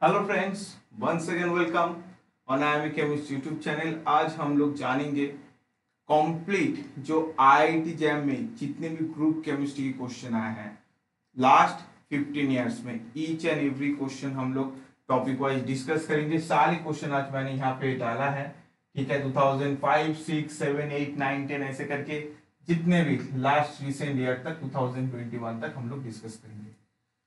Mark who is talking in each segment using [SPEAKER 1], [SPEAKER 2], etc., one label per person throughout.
[SPEAKER 1] Hello friends, once again welcome on I chemist YouTube channel. आज हम लोग जानेंगे कंप्लीट जो आईआईटी जैम में जितने भी ग्रुप केमिस्ट्री के क्वेश्चन आए हैं लास्ट 15 इयर्स में, ईच एंड एवरी क्वेश्चन हम लोग टॉपिक वाइज डिस्कस करेंगे। सारे क्वेश्चन आज मैंने यहाँ पे डाला है, ठीक है। 2005, 6, 7, 8, 9, 10 ऐसे करके जितने भी लास्ट रिसेंट ईयर तक 2021 तक हम लोग डिस्कस करेंगे।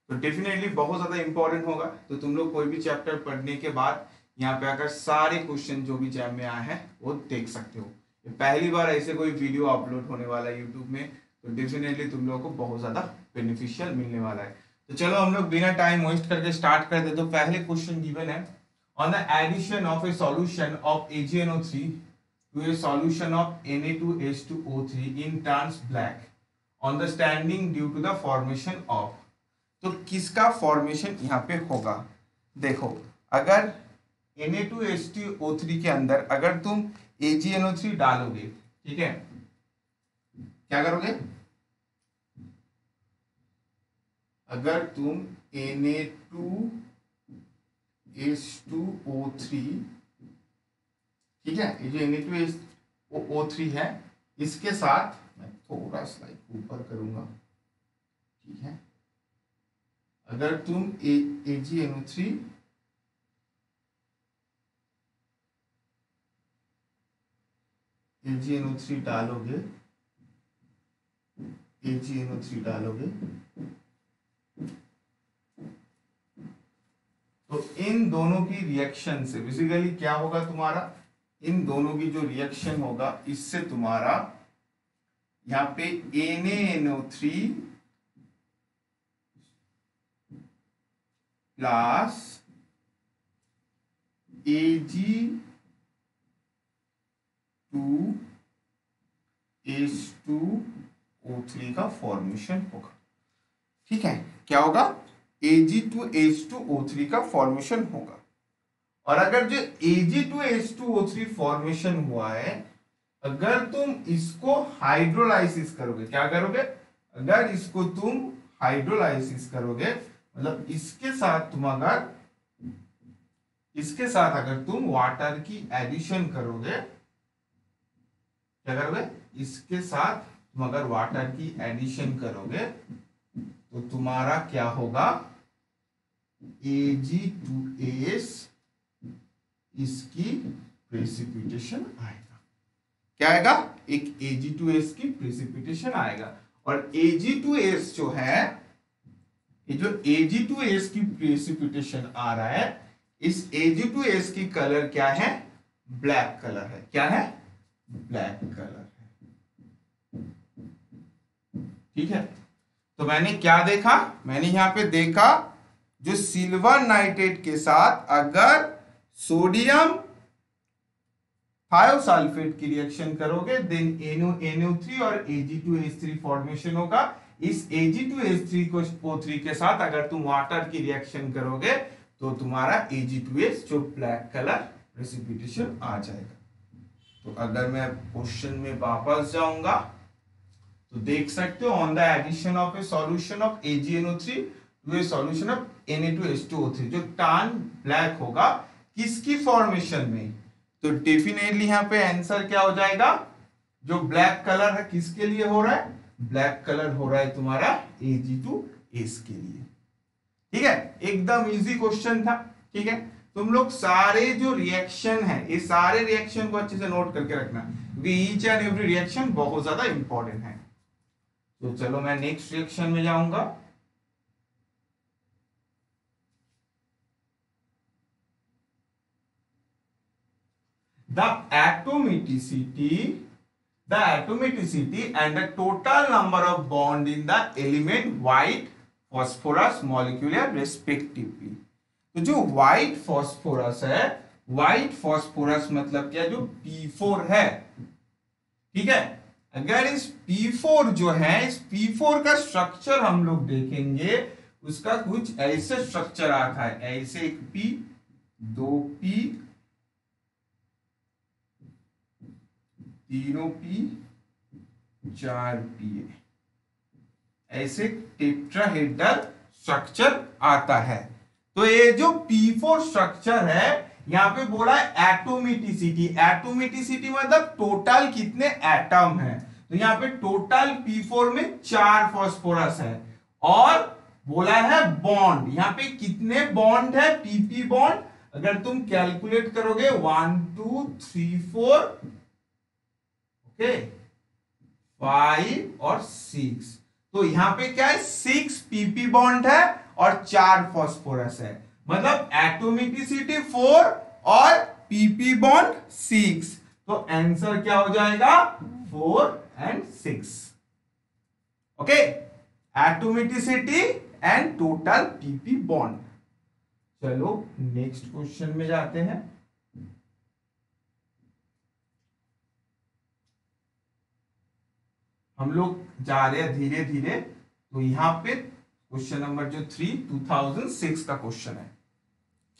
[SPEAKER 1] तो डेफिनेटली बहुत ज्यादा इंपॉर्टेंट होगा। तो तुम लोग कोई भी चैप्टर पढ़ने के बाद यहाँ पे आकर सारे क्वेश्चन जो भी जैम में आए हैं वो देख सकते हो। ये पहली बार ऐसे कोई वीडियो अपलोड होने वाला है यूट्यूब में, तो डेफिनेटली तुम लोगों को बहुत ज्यादा बेनिफिशियल मिलने वाला है। तो चलो हम लोग बिना टाइम वेस्ट करके स्टार्ट कर दे। तो पहले क्वेश्चन गिवन है, on the addition of a solution of AgNO3 to a solution of Na2H2O3 in turns black on the standing due to the formation of। तो किसका फॉर्मेशन यहाँ पे होगा? देखो, अगर Na2H2O3 के अंदर अगर तुम AgNO3 डालोगे, ठीक है, क्या करोगे? अगर तुम Na2H2O3, ठीक है, ये जो Na2H2O3 है, इसके साथ मैं थोड़ा स्लाइड ऊपर करूंगा, ठीक है। अगर तुम AgNO3 डालोगे, AgNO3 डालोगे, तो इन दोनों की रिएक्शन से बेसिकली क्या होगा तुम्हारा? इन दोनों की जो रिएक्शन होगा, इससे तुम्हारा यहाँ पे NaNO3 प्लस Ag2H2O3 का फॉर्मेशन होगा, ठीक है। क्या होगा? Ag2H2O3 का फॉर्मेशन होगा। और अगर जो Ag2H2O3 फॉर्मेशन हुआ है, अगर तुम इसको हाइड्रोलाइसिस करोगे, क्या करोगे? अगर इसको तुम हाइड्रोलाइसिस करोगे, मतलब इसके साथ अगर तुम वाटर की एडिशन करोगे, क्या करोगे? इसके साथ तुम अगर वाटर की एडिशन करोगे तो तुम्हारा क्या होगा? Ag2S, इसकी प्रेसिपिटेशन आएगा। क्या आएगा? एक Ag2S की प्रेसिपिटेशन आएगा। और Ag2S जो है, ये जो Ag2S की प्रेसिपिटेशन आ रहा है, इस Ag2S की कलर क्या है? ब्लैक कलर है। क्या है? ब्लैक कलर है, ठीक है। तो मैंने क्या देखा? मैंने यहां पे देखा जो सिल्वर नाइट्रेट के साथ अगर सोडियम थायोसल्फेट की रिएक्शन करोगे, देन NO3 और Ag2H3 फॉर्मेशन होगा। इस Ag2H3O3 के साथ अगर तुम वाटर की रिएक्शन करोगे तो तुम्हारा Ag2S जो ब्लैक कलर प्रेसिपिटेशन आ जाएगा। तो अगर मैं क्वेश्चन में वापस जाऊंगा तो देख सकते हो, on the addition of a solution of AgNO3 to a solution of Na2H2O3, जो टर्न ब्लैक होगा किसकी फॉर्मेशन में? तो डेफिनेटली यहां पे आंसर क्या हो जाएगा? जो ब्लैक कलर है किसके लिए हो रहा है? ब्लैक कलर हो रहा है तुम्हारा Ag2S के लिए, ठीक है। एकदम इजी क्वेश्चन था, ठीक है। तुम लोग सारे जो रिएक्शन है, ये सारे रिएक्शन को अच्छे से नोट करके रखना, क्योंकि ईच एंड एवरी रिएक्शन बहुत ज्यादा इंपॉर्टेंट है। तो चलो मैं नेक्स्ट रिएक्शन में जाऊंगा। The atomicity and the total number of bond in the element white phosphorus molecule respectively। तो जो व्हाइट फॉस्फोरस है, व्हाइट फॉस्फोरस मतलब क्या? जो P4 है, ठीक है। अगर इस P4 जो है, इस P4 का स्ट्रक्चर हम लोग देखेंगे, उसका कुछ ऐसे स्ट्रक्चर आता है, ऐसे एक P, 2P, 3P, 4P, ऐसे टेट्राहेड्रल स्ट्रक्चर आता है। तो ये जो P4 स्ट्रक्चर है, यहां पे बोला एटोमिसिटी। एटोमिसिटी मतलब टोटल कितने एटम है, तो यहां पे टोटल P4 में 4 फास्फोरस है। और बोला है बॉन्ड, यहां पे कितने बॉन्ड है, PP बॉन्ड अगर तुम कैलकुलेट करोगे 1 2 3 4 ओके 5 और 6, तो यहां पे क्या है 6 PP बॉन्ड है और 4 फास्फोरस है, मतलब एटोमिसिटी 4 और PP बॉन्ड 6। तो आंसर क्या हो जाएगा 4 और 6। Okay, atomicity and total PP bond. चलो नेक्स्ट क्वेश्चन में जाते हैं। हम लोग जा रहे हैं धीरे धीरे। तो यहां पे क्वेश्चन नंबर जो 3 2006 का क्वेश्चन है,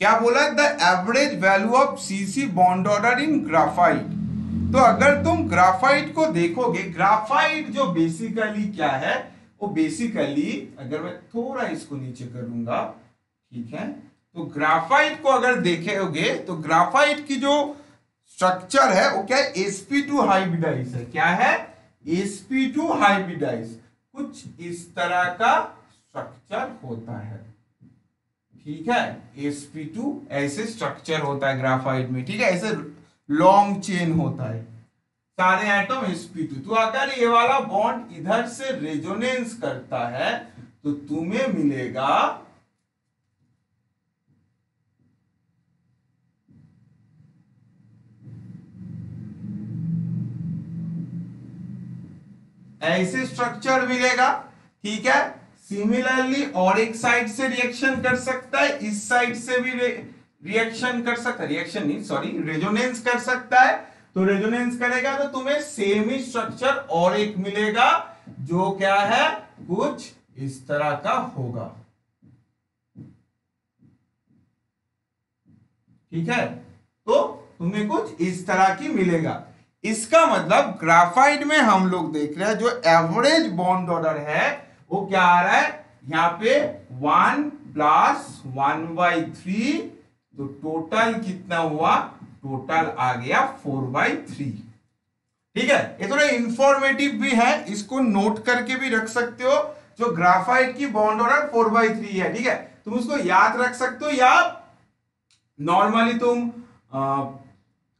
[SPEAKER 1] क्या बोला, the average value of CC bond order in graphite. तो अगर तुम ग्राफाइट को देखोगे, ग्राफाइट जो बेसिकली क्या है, वो बेसिकली अगर मैं थोड़ा इसको नीचे करूंगा, ठीक है, तो ग्राफाइट को अगर देखेगे तो ग्राफाइट की जो स्ट्रक्चर है वो क्या है, sp2 हाइब्रिडाइज है। क्या है, sp2 हाइब्रिडाइज, कुछ इस तरह का स्ट्रक्चर होता है, ठीक है, sp2 ऐसे स्ट्रक्चर होता है ग्राफाइट में, ठीक है, ऐसे लॉन्ग चेन होता है, सारे एटम sp2। तो अगर ये वाला बॉन्ड इधर से रेजोनेंस करता है तो तुम्हें मिलेगा ऐसे स्ट्रक्चर मिलेगा, ठीक है। सिमिलरली और एक साइड से रिएक्शन कर सकता है, इस साइड से भी रिएक्शन कर सकता है, रिएक्शन नहीं सॉरी रेजोनेंस कर सकता है। तो रेजोनेंस करेगा तो तुम्हें सेम ही स्ट्रक्चर और एक मिलेगा, जो क्या है, कुछ इस तरह का होगा, ठीक है। तो तुम्हें कुछ इस तरह की मिलेगा। इसका मतलब ग्राफाइट में हम लोग देख रहे हैं जो एवरेज बॉन्ड ऑर्डर है वो क्या आ रहा है, यहां पे 1 + 1/3, तो टोटल कितना हुआ, टोटल आ गया 4/3, ठीक है। ये थोड़ा इंफॉर्मेटिव भी है, इसको नोट करके भी रख सकते हो। जो ग्राफाइट की बॉन्ड ऑर्डर 4/3 है, ठीक है, तुम उसको याद रख सकते हो या नॉर्मली तुम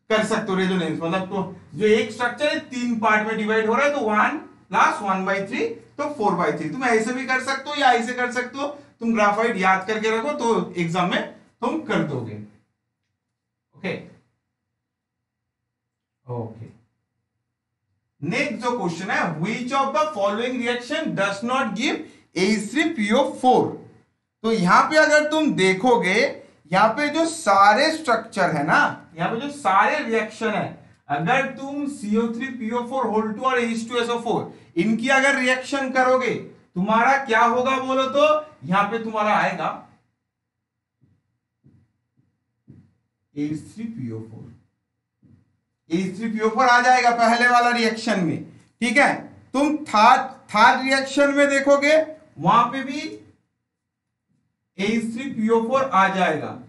[SPEAKER 1] कर सकते हो रेजोनेंस, मतलब तो जो एक स्ट्रक्चर है 3 पार्ट में डिवाइड हो रहा है, तो 1 + 1/3 तो 4/3। तुम ऐसे भी कर सकते हो या ऐसे कर सकते हो, तुम ग्राफाइट याद करके रखो तो एग्जाम में तुम कर दोगे। ओके ओके, नेक्स्ट जो क्वेश्चन है, which of the following reaction does not give H3PO4। तो यहां पे अगर तुम देखोगे, यहां पे जो सारे स्ट्रक्चर है ना, यहां पे जो सारे रिएक्शन है, अगर तुम CO3PO4 और H2SO4 इनकी अगर रिएक्शन करोगे, तुम्हारा क्या होगा बोलो तो, यहां पे तुम्हारा आएगा H3PO4। H3PO4 आ जाएगा पहले वाला रिएक्शन में, ठीक है। तुम थर्ड रिएक्शन में देखोगे, वहां पे भी H3PO4 आ जाएगा,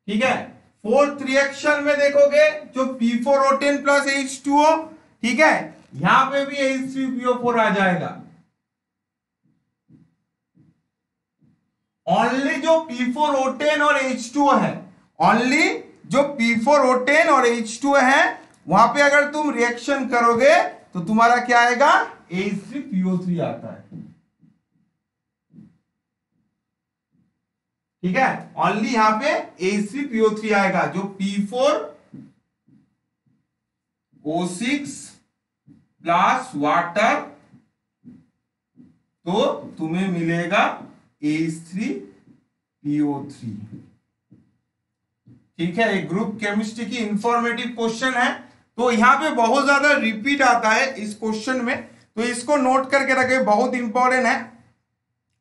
[SPEAKER 1] ठीक है। फोर्थ रिएक्शन में देखोगे जो P4O10 + H2O, ठीक है, यहां पे भी H3PO4 आ जाएगा। ओनली जो P4O10 और H2O है, ओनली जो P4O10 और H2O है, वहां पे अगर तुम रिएक्शन करोगे तो तुम्हारा क्या आएगा, H3PO3 आता है, ठीक है। ओनली यहां पे H3PO3 आएगा, जो P4O6 प्लस वाटर, तो तुम्हें मिलेगा H3PO3, ठीक है। एक ग्रुप केमिस्ट्री की इंफॉर्मेटिव क्वेश्चन है, तो यहां पे बहुत ज्यादा रिपीट आता है इस क्वेश्चन में, तो इसको नोट करके रखे, बहुत इंपॉर्टेंट है।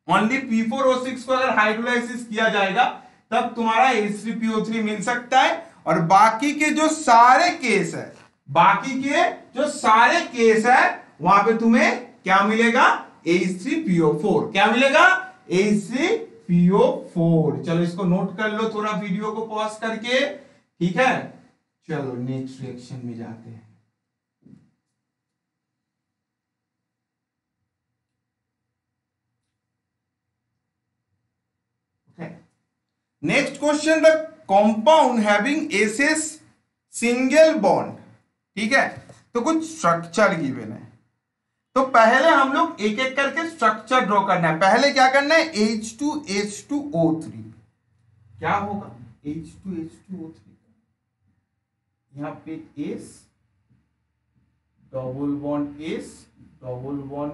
[SPEAKER 1] ओनली P4O6 को अगर हाइड्रोलाइसिस किया जाएगा तब तुम्हारा H3PO3 मिल सकता है, और बाकी के जो सारे केस है, बाकी के जो सारे केस है, वहां पे तुम्हें क्या मिलेगा, H3PO4, क्या मिलेगा, H3 PO4। चलो इसको नोट कर लो थोड़ा वीडियो को पॉज करके, ठीक है। चलो नेक्स्ट रिएक्शन में जाते हैं। Next question, the compound having S S single bond, ठीक है। तो कुछ स्ट्रक्चर गिवन है, तो पहले हम लोग एक एक करके स्ट्रक्चर ड्रॉ करना है। पहले क्या करना है, H2H2O3 क्या होगा, H2H2O3 यहां पे S double bond S double bond,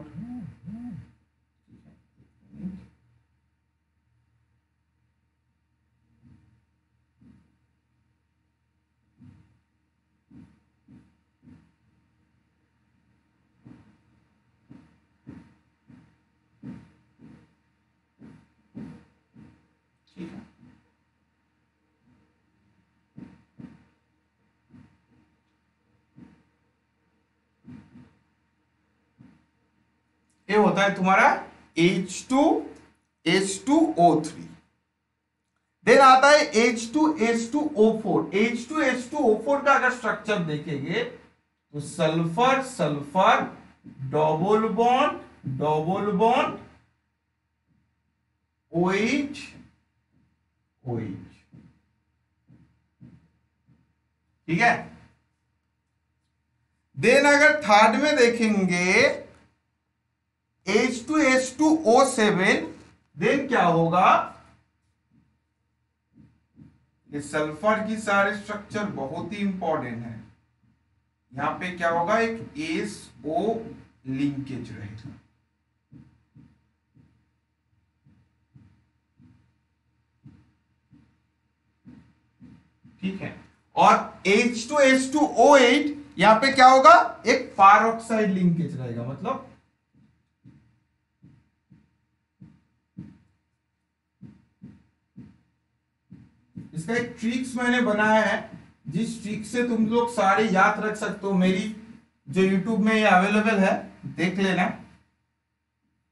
[SPEAKER 1] ठीक है। ये होता है तुम्हारा H2H2O3। देन आता है H2H2O4। H2H2O4 का अगर स्ट्रक्चर देखेंगे तो sulphur sulphur double bond OH OH, ठीक है। देन अगर थर्ड में देखेंगे H2H2O7, देन क्या होगा, ये सल्फर की सारे स्ट्रक्चर बहुत ही इंपॉर्टेंट है। यहां पे क्या होगा, एक SO लिंकेज रहेगा, ठीक है। और H2H2O8 यहां पे क्या होगा, एक पैरोक्साइड लिंकेज रहेगा, मतलब इसका एक ट्रिक्स मैंने बनाया है, जिस ट्रिक से तुम लोग सारे याद रख सकते हो। मेरी जो YouTube में ये अवेलेबल है, देख लेना,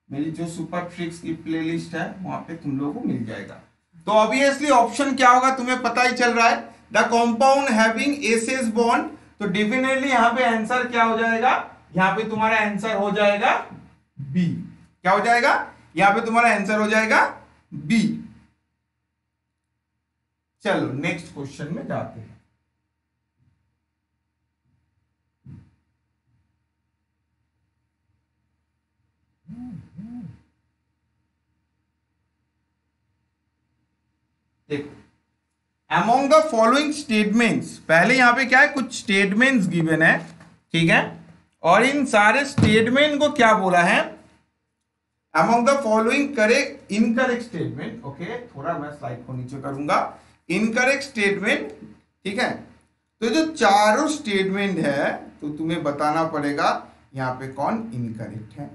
[SPEAKER 1] मेरी जो सुपर ट्रिक्स की प्लेलिस्ट है वहां पे तुम लोगों को मिल जाएगा। तो ऑब्वियसली ऑप्शन क्या होगा तुम्हें पता ही चल रहा है, the compound having S S bond. तो डेफिनेटली यहां पे आंसर क्या हो जाएगा, यहां पे तुम्हारा आंसर हो जाएगा बी। क्या हो जाएगा, यहां पे तुम्हारा आंसर हो जाएगा बी। चलो नेक्स्ट क्वेश्चन में जाते हैं। देखो, अमोंग द फॉलोइंग स्टेटमेंट्स, पहले यहां पे क्या है, कुछ स्टेटमेंट्स गिवन है, ठीक है। और इन सारे स्टेटमेंट को क्या बोला है, among the following correct incorrect statement, okay. थोड़ा मैं स्लाइड को नीचे करूंगा, इनकरेक्ट स्टेटमेंट, ठीक है। तो जो चारों स्टेटमेंट है तो तुम्हें बताना पड़ेगा यहां पे कौन इनकरेक्ट है।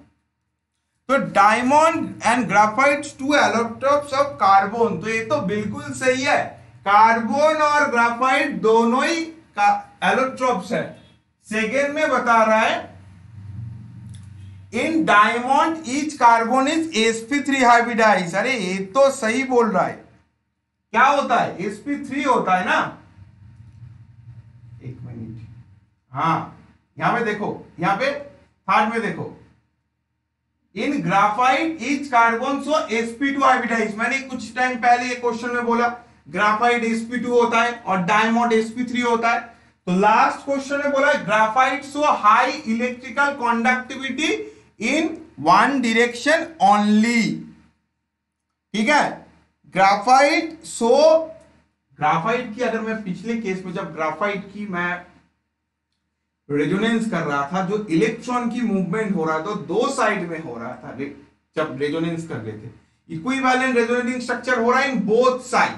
[SPEAKER 1] तो diamond and graphite two allotropes of carbon, तो ये तो बिल्कुल सही है, कार्बन और ग्राफाइट दोनों ही एलोट्रोप्स है। सेकेंड में बता रहा है in diamond each carbon is sp3 hybridize. अरे ये तो सही बोल रहा है, क्या होता है, sp3 होता है ना। एक मिनट, हाँ यहां पे देखो, यहां पे थर्ड में देखो, in graphite each carbon so sp2 hybridise. मैंने कुछ टाइम पहले ये क्वेश्चन में बोला ग्राफाइट sp2 होता है और डायमंड sp3 होता है। तो लास्ट क्वेश्चन में बोला graphite so high electrical conductivity in one direction only, ठीक है। ग्राफाइट सो, ग्राफाइट की अगर मैं पिछले केस में जब ग्राफाइट की मैं रेजोनेंस कर रहा था, जो इलेक्ट्रॉन की मूवमेंट हो रहा था दो साइड में हो रहा था, जब रेजोनेंस कर रहे थे, इक्विवेलेंट रेजोनेटिंग स्ट्रक्चर हो रहा है इन बोथ साइड,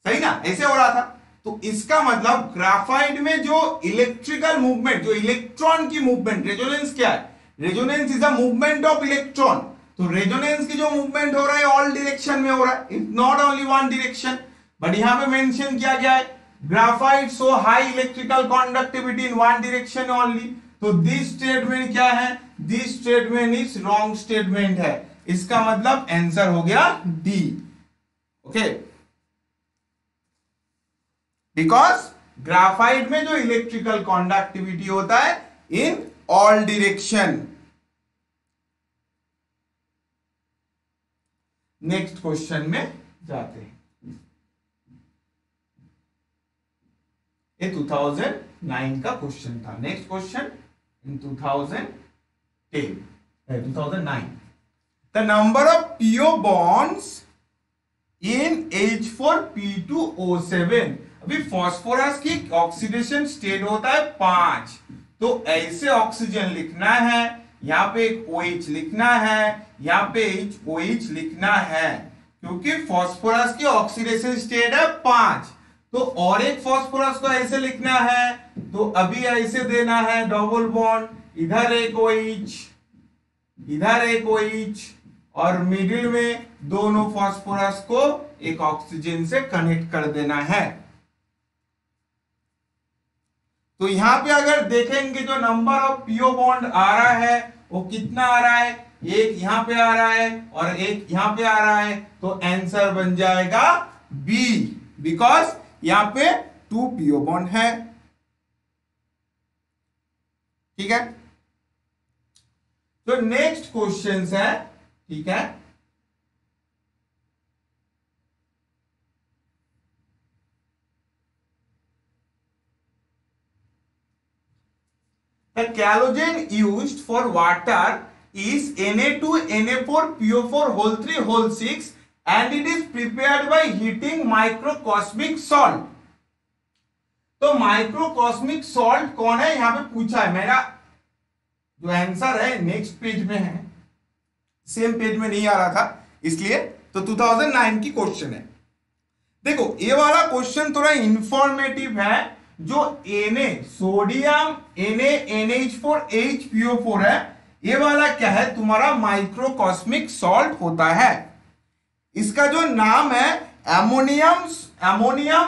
[SPEAKER 1] सही ना, ऐसे हो रहा था। तो इसका मतलब ग्राफाइट में जो इलेक्ट्रिकल मूवमेंट, जो इलेक्ट्रॉन की मूवमेंट, रेजोनेंस क्या है, resonance is a movement of electron. तो रेजोनेंस की जो मूवमेंट हो रहा है ऑल डायरेक्शन में हो रहा है, it's not only one direction. But यहां पे मेंशन किया गया है graphite so high electrical conductivity in one direction only. तो दिस स्टेटमेंट क्या है, this statement is wrong statement है। इसका मतलब आंसर हो गया डी। ओके, बिकॉज ग्राफाइट में जो इलेक्ट्रिकल कंडक्टिविटी होता है in all direction. Next question में जाते हैं। ये 2009 का क्वेश्चन था। Next question in 2009, the number of PO bonds in H4P2O7। अभी फास्फोरस की ऑक्सीडेशन स्टेट होता है 5, तो ऐसे ऑक्सीजन लिखना है, यहां पे एक OH लिखना है, यहां पे OH लिखना है, क्योंकि फास्फोरस की ऑक्सीडेशन स्टेट है 5। तो और एक फास्फोरस को ऐसे लिखना है, तो अभी ऐसे देना है डबल बॉन्ड, इधर एक OH, इधर एक OH, और मिडिल में दोनों फास्फोरस को एक ऑक्सीजन से कनेक्ट कर देना है। तो यहां पे अगर देखेंगे जो नंबर ऑफ पीओ बॉन्ड आ रहा है वो कितना आ रहा है, एक यहां पे आ रहा है और एक यहां पे आ रहा है, तो आंसर बन जाएगा बी, बिकॉज यहां पे 2 पीओ बॉन्ड है। ठीक है, तो नेक्स्ट क्वेश्चन है, ठीक है, the halogen used for water is Na2Na4PO4 whole 3 whole 6 and it is prepared by heating microcosmic salt। तो माइक्रोकॉस्मिक सॉल्ट कौन है यहां पे पूछा है। मेरा जो आंसर है नेक्स्ट पेज में है, सेम पेज में नहीं आ रहा था इसलिए, तो 2009 की क्वेश्चन है। देखो ये वाला क्वेश्चन थोड़ा इंफॉर्मेटिव है। जो Na सोडियम NaNH4HPO4 है, ये वाला क्या है तुम्हारा माइक्रोकॉस्मिक सॉल्ट होता है। इसका जो नाम है अमोनियम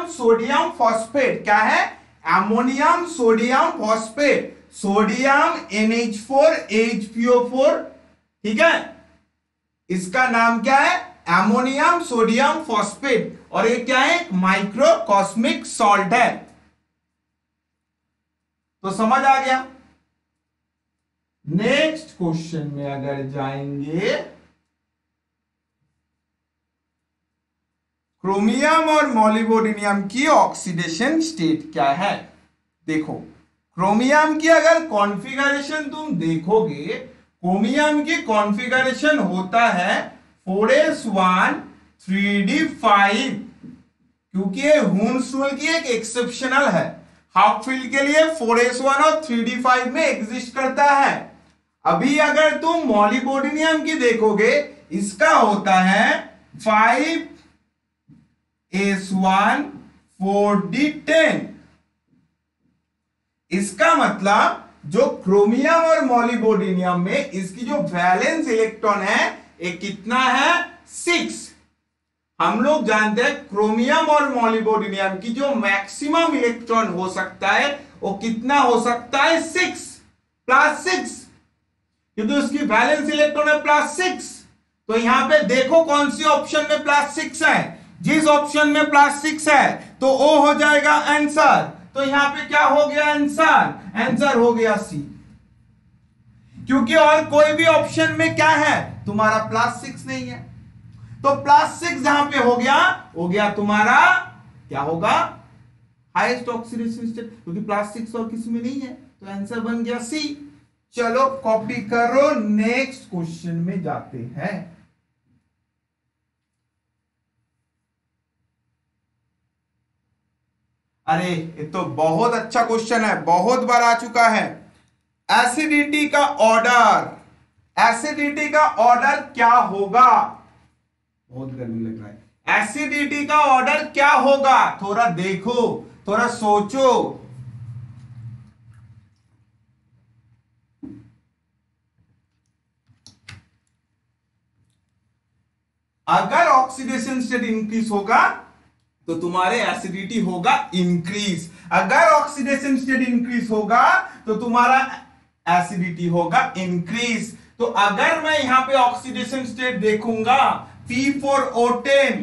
[SPEAKER 1] सोडियम फॉस्फेट, क्या है, ammonium sodium phosphate, sodium NH4HPO4। ठीक है, इसका नाम क्या है, अमोनियम सोडियम फॉस्फेट, और ये क्या है, माइक्रोकॉस्मिक सॉल्ट है। तो समझ आ गया। नेक्स्ट क्वेश्चन में अगर जाएंगे, क्रोमियम और मोलिबोडिनियम की ऑक्सीडेशन स्टेट क्या है। देखो क्रोमियम की अगर कॉन्फ़िगरेशन तुम देखोगे, क्रोमियम की कॉन्फ़िगरेशन होता है 4s1 3d5, क्योंकि ये हुन्स-रूल की एक एक्सेप्शनल है। हाफ फील्ड के लिए 4s1 और 3d5 में एग्जिस्ट करता है। अभी अगर तुम मोलिबोडिनियम की देखोगे, इसका होता है 5s1 4d10। इसका मतलब जो क्रोमियम और मोलिबोडिनियम में इसकी जो वैलेंस इलेक्ट्रॉन है ये कितना है, 6। हम लोग जानते हैं क्रोमियम और मोलिबोडिनियम की जो मैक्सिमम इलेक्ट्रॉन हो सकता है वो कितना हो सकता है, 6 + 6, क्योंकि उसकी वैलेंस इलेक्ट्रॉन है +6। तो यहां पे देखो कौन सी ऑप्शन में +6 है, जिस ऑप्शन में +6 है तो वो हो जाएगा आंसर। तो यहां पे क्या हो गया आंसर, आंसर हो गया सी, क्योंकि और कोई भी ऑप्शन में क्या है तुम्हारा +6 नहीं है। तो +6 जहां पे हो गया तुम्हारा क्या होगा, हाईएस्ट ऑक्सीडेशन स्टेट, क्योंकि +6 और किसी में नहीं है, तो आंसर बन गया सी। चलो कॉपी करो, नेक्स्ट क्वेश्चन में जाते हैं। अरे ये तो बहुत अच्छा क्वेश्चन है, बहुत बार आ चुका है। एसिडिटी का ऑर्डर, एसिडिटी का ऑर्डर क्या होगा, बहुत गर्मी लग रहा है, एसिडिटी का ऑर्डर क्या होगा, थोड़ा देखो, थोड़ा सोचो। अगर ऑक्सीडेशन स्टेट इंक्रीज होगा तो तुम्हारे एसिडिटी होगा इंक्रीज, अगर ऑक्सीडेशन स्टेट इंक्रीज होगा तो तुम्हारा एसिडिटी होगा इंक्रीज। तो अगर मैं यहां पे ऑक्सीडेशन स्टेट देखूंगा P4O10,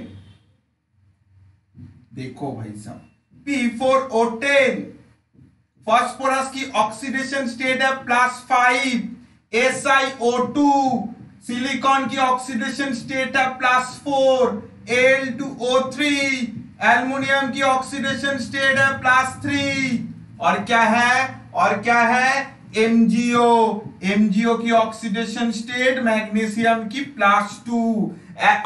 [SPEAKER 1] देखो भाई साहब P4O10 फास्फोरस की ऑक्सीडेशन स्टेट है +5, SiO2 सिलिकॉन की ऑक्सीडेशन स्टेट है +4, Al2O3 एल्युमिनियम की ऑक्सीडेशन स्टेट है +3, और क्या है, और क्या है, MgO की ऑक्सीडेशन स्टेट मैग्नीशियम की +2।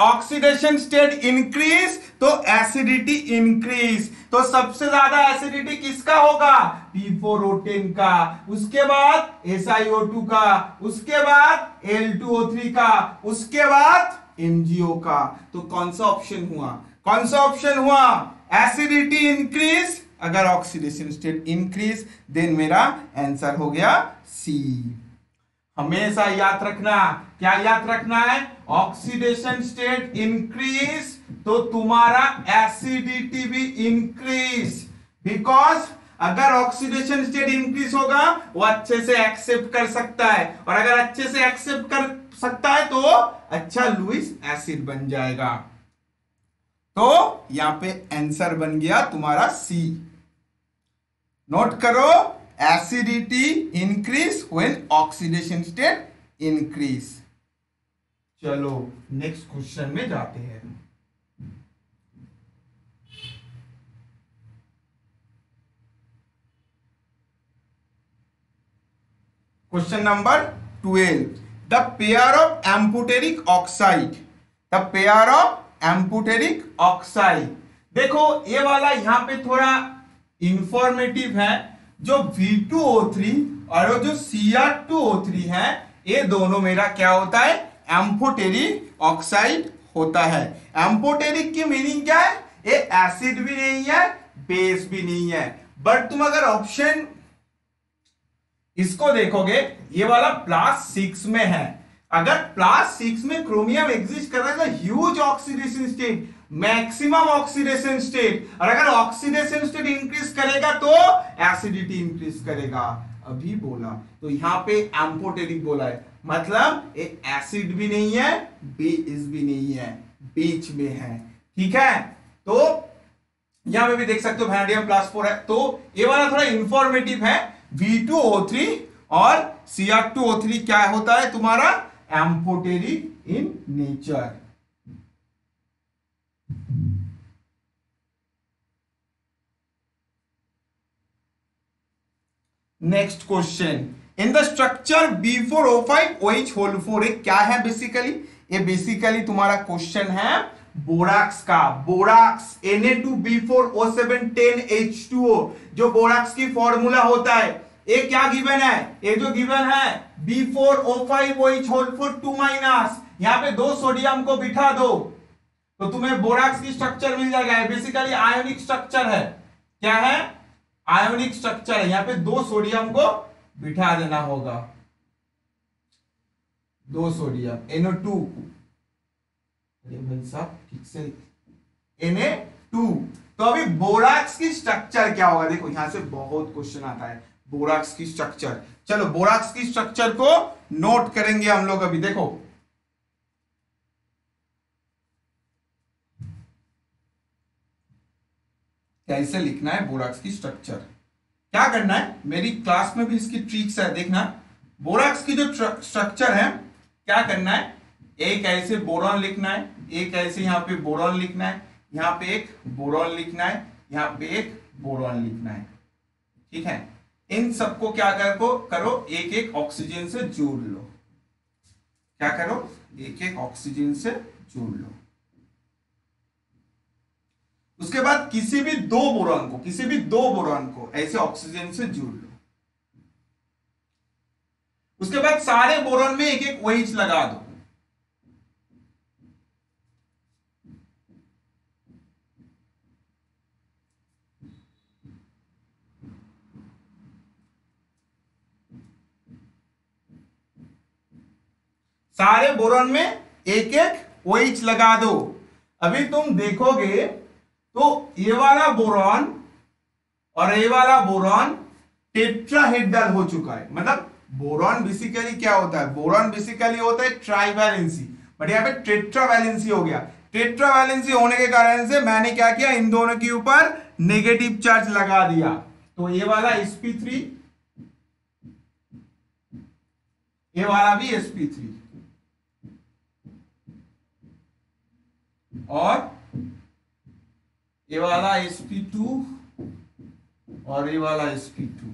[SPEAKER 1] ऑक्सीडेशन स्टेट इंक्रीज तो एसिडिटी इंक्रीज, तो सबसे ज्यादा एसिडिटी किसका होगा, P4O10 का, उसके बाद SiO2 का, उसके बाद Al2O3 का, उसके बाद MgO का। तो कौन सा ऑप्शन हुआ, कौन सा ऑप्शन हुआ, एसिडिटी इंक्रीज, अगर ऑक्सीडेशन स्टेट इंक्रीज देन मेरा आंसर हो गया सी। हमेशा याद रखना, क्या याद रखना है, ऑक्सीडेशन स्टेट इंक्रीज तो तुम्हारा एसिडिटी भी इंक्रीज, बिकॉज अगर ऑक्सीडेशन स्टेट इंक्रीज होगा वो अच्छे से एक्सेप्ट कर सकता है, और अगर अच्छे से एक्सेप्ट कर सकता है तो अच्छा लुईस एसिड बन जाएगा। तो यहां पे आंसर बन गया तुम्हारा सी। नोट करो, acidity increase when oxidation state increase. चलो नेक्स्ट क्वेश्चन में जाते हैं। Question number 12, the pair of amphoteric oxide, the pair of amphoteric oxide. देखो ये वाला यहां पे थोड़ा इंफॉर्मेटिव है, जो V2O3 और जो Cr2O3 है, ये दोनों मेरा क्या होता है, एम्फोटेरिक ऑक्साइड होता है। एम्फोटेरिक की मीनिंग क्या है, ये एसिड भी नहीं है, बेस भी नहीं है, बट तुम अगर ऑप्शन इसको देखोगे ये वाला +6 में है, अगर +6 में क्रोमियम एग्जिस्ट कर रहा है तो huge oxidation state, maximum oxidation state, और अगर ऑक्सीडेशन स्टेट इंक्रीज करेगा तो एसिडिटी इंक्रीज करेगा। अभी बोला तो यहां पे एम्फोटेरिक बोला है, मतलब एसिड भी नहीं है, बेस भी नहीं है, बीच में है, ठीक है। तो यहां पे भी देख सकते हो वैनेडियम +4 है, तो ये वाला थोड़ा इंफॉर्मेटिव है। V2O3 और Cr2O3 क्या होता है तुम्हारा, amphoteric in nature. Next question, in the structure B4O5OH whole 4, क्या है बेसिकली, ये बेसिकली तुम्हारा क्वेश्चन है बोराक्स का। बोराक्स Na2B4O7 10H2O, जो बोराक्स की फॉर्मूला होता है, ये क्या गिवन है, ये जो गिवन है B4O5OH होल 4 2-, यहां पे 2 सोडियम को बिठा दो तो तुम्हें बोराक्स की स्ट्रक्चर मिल जाएगा। बेसिकली आयोनिक स्ट्रक्चर है, क्या है, आयोनिक स्ट्रक्चर है। यहां पे 2 सोडियम को बिठा देना होगा, 2 सोडियम NO2, अरे भाई साहब ठीक से Na2। तो अभी बोराक्स की स्ट्रक्चर क्या होगा, देखो यहां से बहुत क्वेश्चन आता है बोराक्स की स्ट्रक्चर। चलो बोराक्स की स्ट्रक्चर को नोट करेंगे हम लोग। अभी देखो कैसे लिखना है बोराक्स की स्ट्रक्चर, क्या करना है, मेरी क्लास में भी इसकी ट्रिक्स है, देखना। बोराक्स की जो स्ट्रक्चर है क्या करना है, एक ऐसे बोरॉन लिखना है, एक ऐसे यहां पे बोरॉन लिखना है, यहां पे एक बोरॉन लिखना है, यहां पे एक बोरॉन लिखना है, ठीक है। इन सबको क्या करो एक एक ऑक्सीजन से जोड़ लो, क्या करो, एक एक ऑक्सीजन से जोड़ लो। उसके बाद किसी भी दो बोरॉन को ऐसे ऑक्सीजन से जोड़ लो। उसके बाद सारे बोरॉन में एक एक OH लगा दो। सारे बोरॉन में एक एक OH लगा दो। अभी तुम देखोगे तो ये वाला बोरॉन और ये वाला बोरॉन टेट्राहेड्रल हो चुका है, मतलब बोरॉन बेसिकली क्या होता है, बोरॉन बेसिकली होता है ट्राइवैलेंसी, बट यहाँ पे टेट्रावैलेंसी हो गया। टेट्रावैलेंसी होने के कारण से मैंने क्या किया, इन दोनों के ऊपर नेगेटिव चार्ज लगा दिया। तो ये वाला sp3, ये वाला भी sp3, और ये वाला sp2 और ये वाला sp2।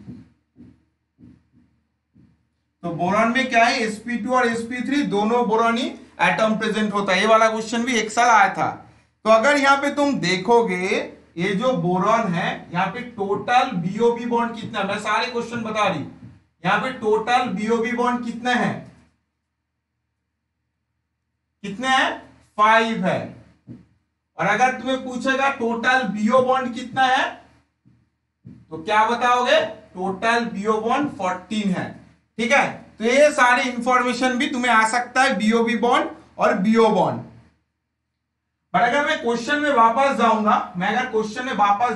[SPEAKER 1] तो बोरॉन में क्या है, sp2 और sp3 दोनों बोरॉनी एटम प्रेजेंट होता है। ये वाला क्वेश्चन भी एक साल आया था। तो अगर यहां पे तुम देखोगे, ये जो बोरॉन है यहाँ पे टोटल बीओबी बॉन्ड कितना है, मैं सारे क्वेश्चन बता रही हूं। यहाँ पे टोटल बीओबी बॉन्ड कितने हैं, कितने हैं, 5 है। और अगर तुम्हें पूछेगा टोटल बीओ बॉन्ड कितना है, तो क्या बताओगे, टोटल बीओ बॉन्ड 14 है। ठीक है, तो ये सारी इंफॉर्मेशन भी तुम्हें आ सकता है, बीओबी बॉन्ड और बीओ बॉन्ड। पर अगर मैं क्वेश्चन में वापस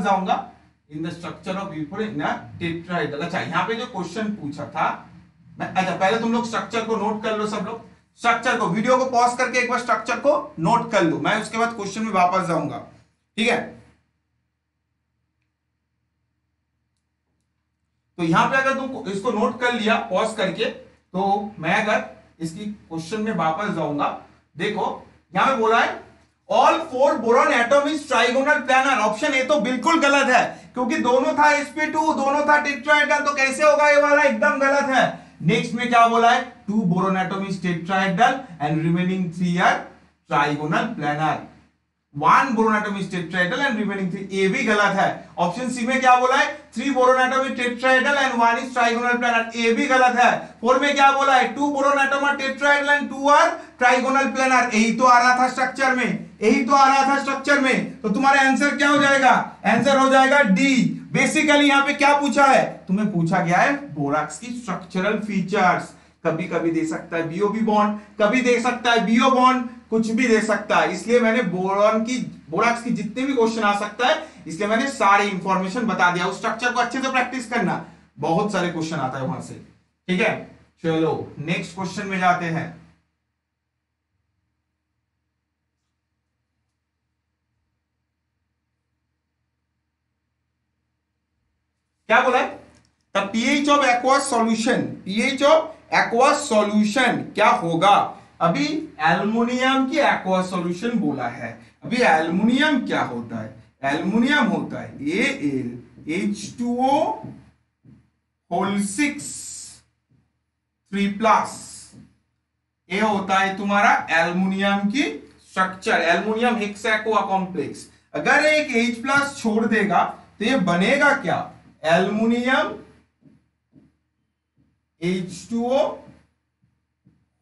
[SPEAKER 1] जाऊंगा, इन द स्ट्रक्चर ऑफ टेट्राहेड्रल। अच्छा, यहाँ पे जो क्वेश्चन पूछा था अच्छा पहले तुम लोग स्ट्रक्चर को नोट कर लो, सब लोग स्ट्रक्चर को, वीडियो को पॉज करके एक बार स्ट्रक्चर को नोट कर लो, मैं उसके बाद क्वेश्चन में वापस जाऊंगा। ठीक है, तो यहां पे अगर तुम इसको नोट कर लिया पॉज करके, तो मैं अगर इसकी क्वेश्चन में वापस जाऊंगा, देखो यहां पे बोला है all 4 boron atom is trigonal planner. Option A तो बिल्कुल गलत है, क्योंकि दोनों था sp2, दोनों था टेट्राहेड्रल, तो कैसे होगा, ये वाला एकदम गलत है। नेक्स्ट में क्या बोला है, 2 boron atom is tetrahedral and remaining 3 are trigonal planar. 1 boron atom is tetrahedral and remaining 3, ये भी गलत है। ऑप्शन सी में क्या बोला है, 3 boron atom is tetrahedral and 1 is trigonal planner, ये भी गलत है। 4 में क्या बोला है, 2 boron atom are tetrahedral and 2 are trigonal planar, यही तो आ रहा था स्ट्रक्चर में, तो तुम्हारा आंसर क्या हो जाएगा, आंसर हो जाएगा डी। बेसिकली यहां पे क्या पूछा है, तुम्हें पूछा गया है बोराक्स की स्ट्रक्चरल फीचर्स। कभी कभी दे सकता है बीओबी बॉन्ड, कभी दे सकता है बीओ बॉन्ड, कुछ भी दे सकता है। इसलिए मैंने बोराक्स की जितने भी क्वेश्चन आ सकता है, इसलिए मैंने सारी इंफॉर्मेशन बता दिया। उस स्ट्रक्चर को अच्छे से प्रैक्टिस करना, बहुत सारे क्वेश्चन आता है वहां से। ठीक है, चलो नेक्स्ट क्वेश्चन में जाते हैं। क्या बोला है, the pH of aqueous solution, pH of aqueous solution क्या होगा। अभी एल्युमिनियम की एक्वस सॉल्यूशन बोला है। अभी एल्युमिनियम क्या होता है, एल्युमिनियम होता है AlH2O होल 6 3+, ये होता है तुम्हारा एल्युमिनियम की स्ट्रक्चर। एल्युमिनियम हेक्सा कॉम्प्लेक्स, अगर एक H+ छोड़ देगा तो ये बनेगा क्या, एल्युमिनियम H2O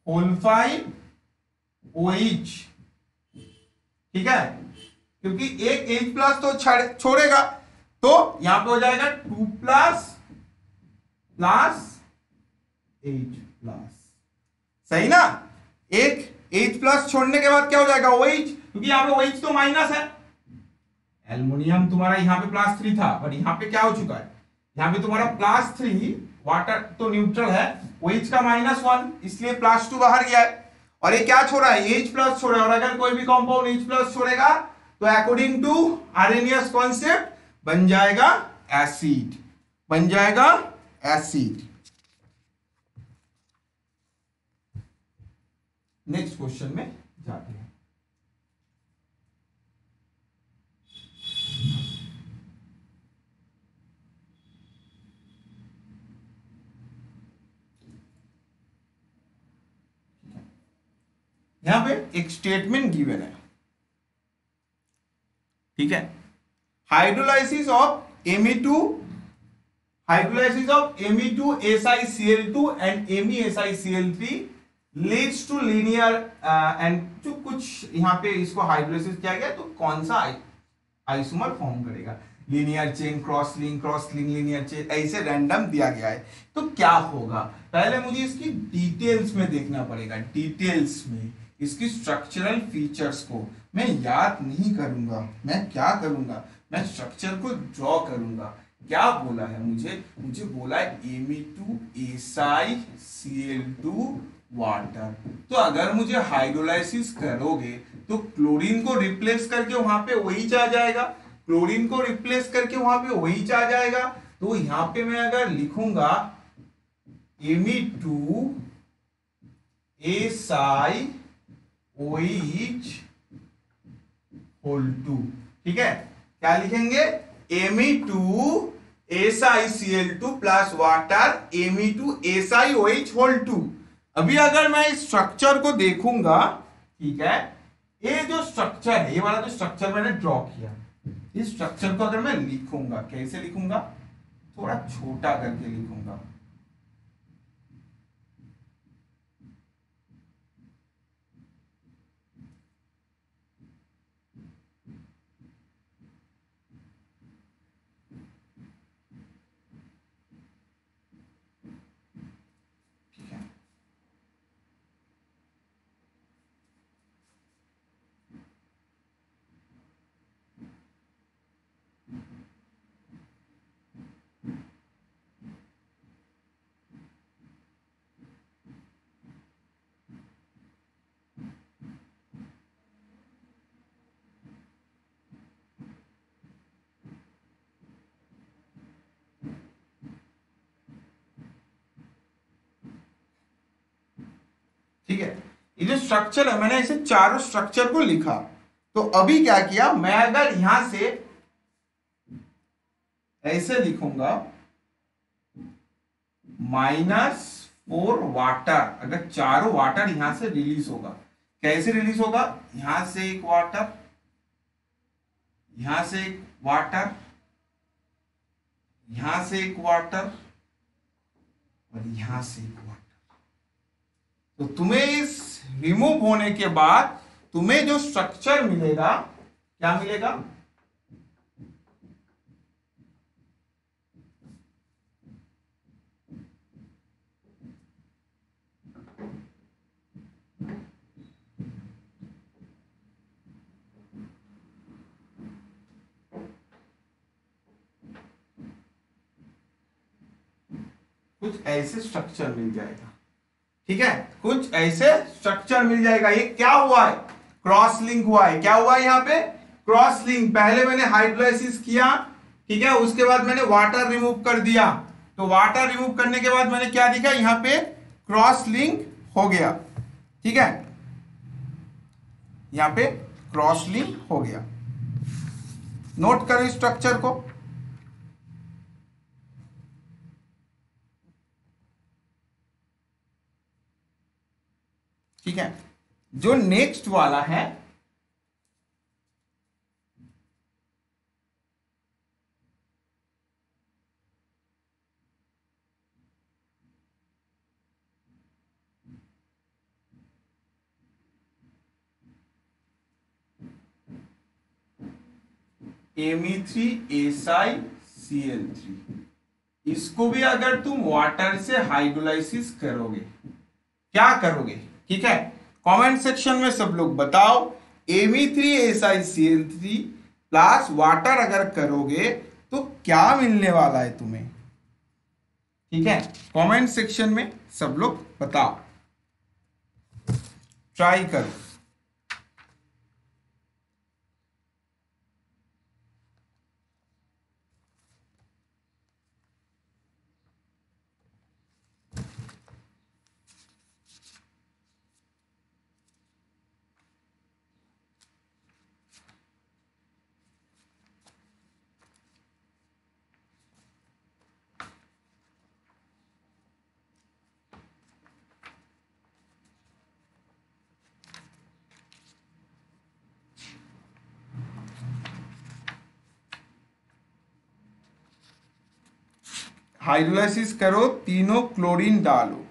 [SPEAKER 1] होल 5 OH। ठीक है, क्योंकि एक H+ तो छोड़ेगा, तो यहां पे हो जाएगा 2+ H+, सही ना। एक H+ छोड़ने के बाद क्या हो जाएगा OH, क्योंकि यहां पे OH तो माइनस है, एल्युमिनियम तुम्हारा यहाँ पे +3 था, पर यहाँ पे क्या हो चुका है, यहाँ पे तुम्हारा +3, वाटर तो न्यूट्रल है, OH का -1, इसलिए +2 बाहर गया है। और ये क्या छोड़ा है, H+ छोड़ा है। और अगर कोई भी कंपाउंड H+ छोड़ेगा तो अकॉर्डिंग टू आर्हेनियस कॉन्सेप्ट बन जाएगा एसिड, बन जाएगा एसिड। नेक्स्ट क्वेश्चन में जाते हैं। यहां पे एक स्टेटमेंट गिवन है, ठीक है, hydrolysis of Me2SiCl2 and MESiCl3 leads to linear and जो कुछ यहां पे इसको हाइड्रोलाइसिस किया गया, तो कौन सा आइसोमर फॉर्म करेगा, linear chain, cross link linear chain, ऐसे रैंडम दिया गया है। तो क्या होगा, पहले मुझे इसकी डिटेल्स में देखना पड़ेगा, डिटेल्स में इसकी स्ट्रक्चरल फीचर्स को मैं याद नहीं करूंगा, मैं क्या करूंगा, मैं स्ट्रक्चर को ड्रॉ करूंगा। क्या बोला है मुझे, मुझे बोला है Me2SiCl2 वाटर। तो अगर मुझे हाइड्रोलाइसिस करोगे तो क्लोरीन को रिप्लेस करके वहां पे OH आ जाएगा, क्लोरीन को रिप्लेस करके वहां पे OH आ जाएगा। तो यहां पे मैं अगर लिखूंगा Me2SiOH होल 2, ठीक है। क्या लिखेंगे, Me2SiCl2 plus water Me2SiOH whole 2। अभी अगर मैं इस स्ट्रक्चर को देखूंगा, ठीक है, ये जो स्ट्रक्चर है, ये वाला जो स्ट्रक्चर मैंने ड्रॉ किया, इस स्ट्रक्चर को अगर मैं लिखूंगा, कैसे लिखूंगा, थोड़ा छोटा करके लिखूंगा। ठीक है, ये जो स्ट्रक्चर है, मैंने इसे चारों स्ट्रक्चर को लिखा। तो अभी क्या किया, मैं अगर यहां से ऐसे लिखूंगा -4 वाटर, अगर चारों वाटर यहां से रिलीज होगा, कैसे रिलीज होगा, यहां से एक वाटर, यहां से एक वाटर, यहां से एक वाटर और यहां से एक वाटर। तो तुम्हें इस रिमूव होने के बाद तुम्हें जो स्ट्रक्चर मिलेगा, क्या मिलेगा, कुछ ऐसे स्ट्रक्चर मिल जाएगा। ठीक है, कुछ ऐसे स्ट्रक्चर मिल जाएगा। ये क्या हुआ है, क्रॉस लिंक हुआ है। क्या हुआ है यहाँ पे, क्रॉस लिंक। पहले मैंने हाइड्रोलाइसिस किया, ठीक है, उसके बाद मैंने वाटर रिमूव कर दिया। तो वाटर रिमूव करने के बाद मैंने क्या दिखा, यहाँ पे क्रॉस लिंक हो गया। ठीक है, यहाँ पे क्रॉस लिंक हो गया। नोट करो स्ट्रक्चर को। ठीक है, जो नेक्स्ट वाला है, Me3SiCl3, इसको भी अगर तुम वाटर से हाइड्रोलाइसिस करोगे, क्या करोगे, ठीक है, कमेंट सेक्शन में सब लोग बताओ। Me3SiCl3 प्लस वाटर अगर करोगे तो क्या मिलने वाला है तुम्हें, ठीक है, कमेंट सेक्शन में सब लोग बताओ, ट्राई करो। हाइड्रोलाइसिस करो, तीनों क्लोरीन डालो,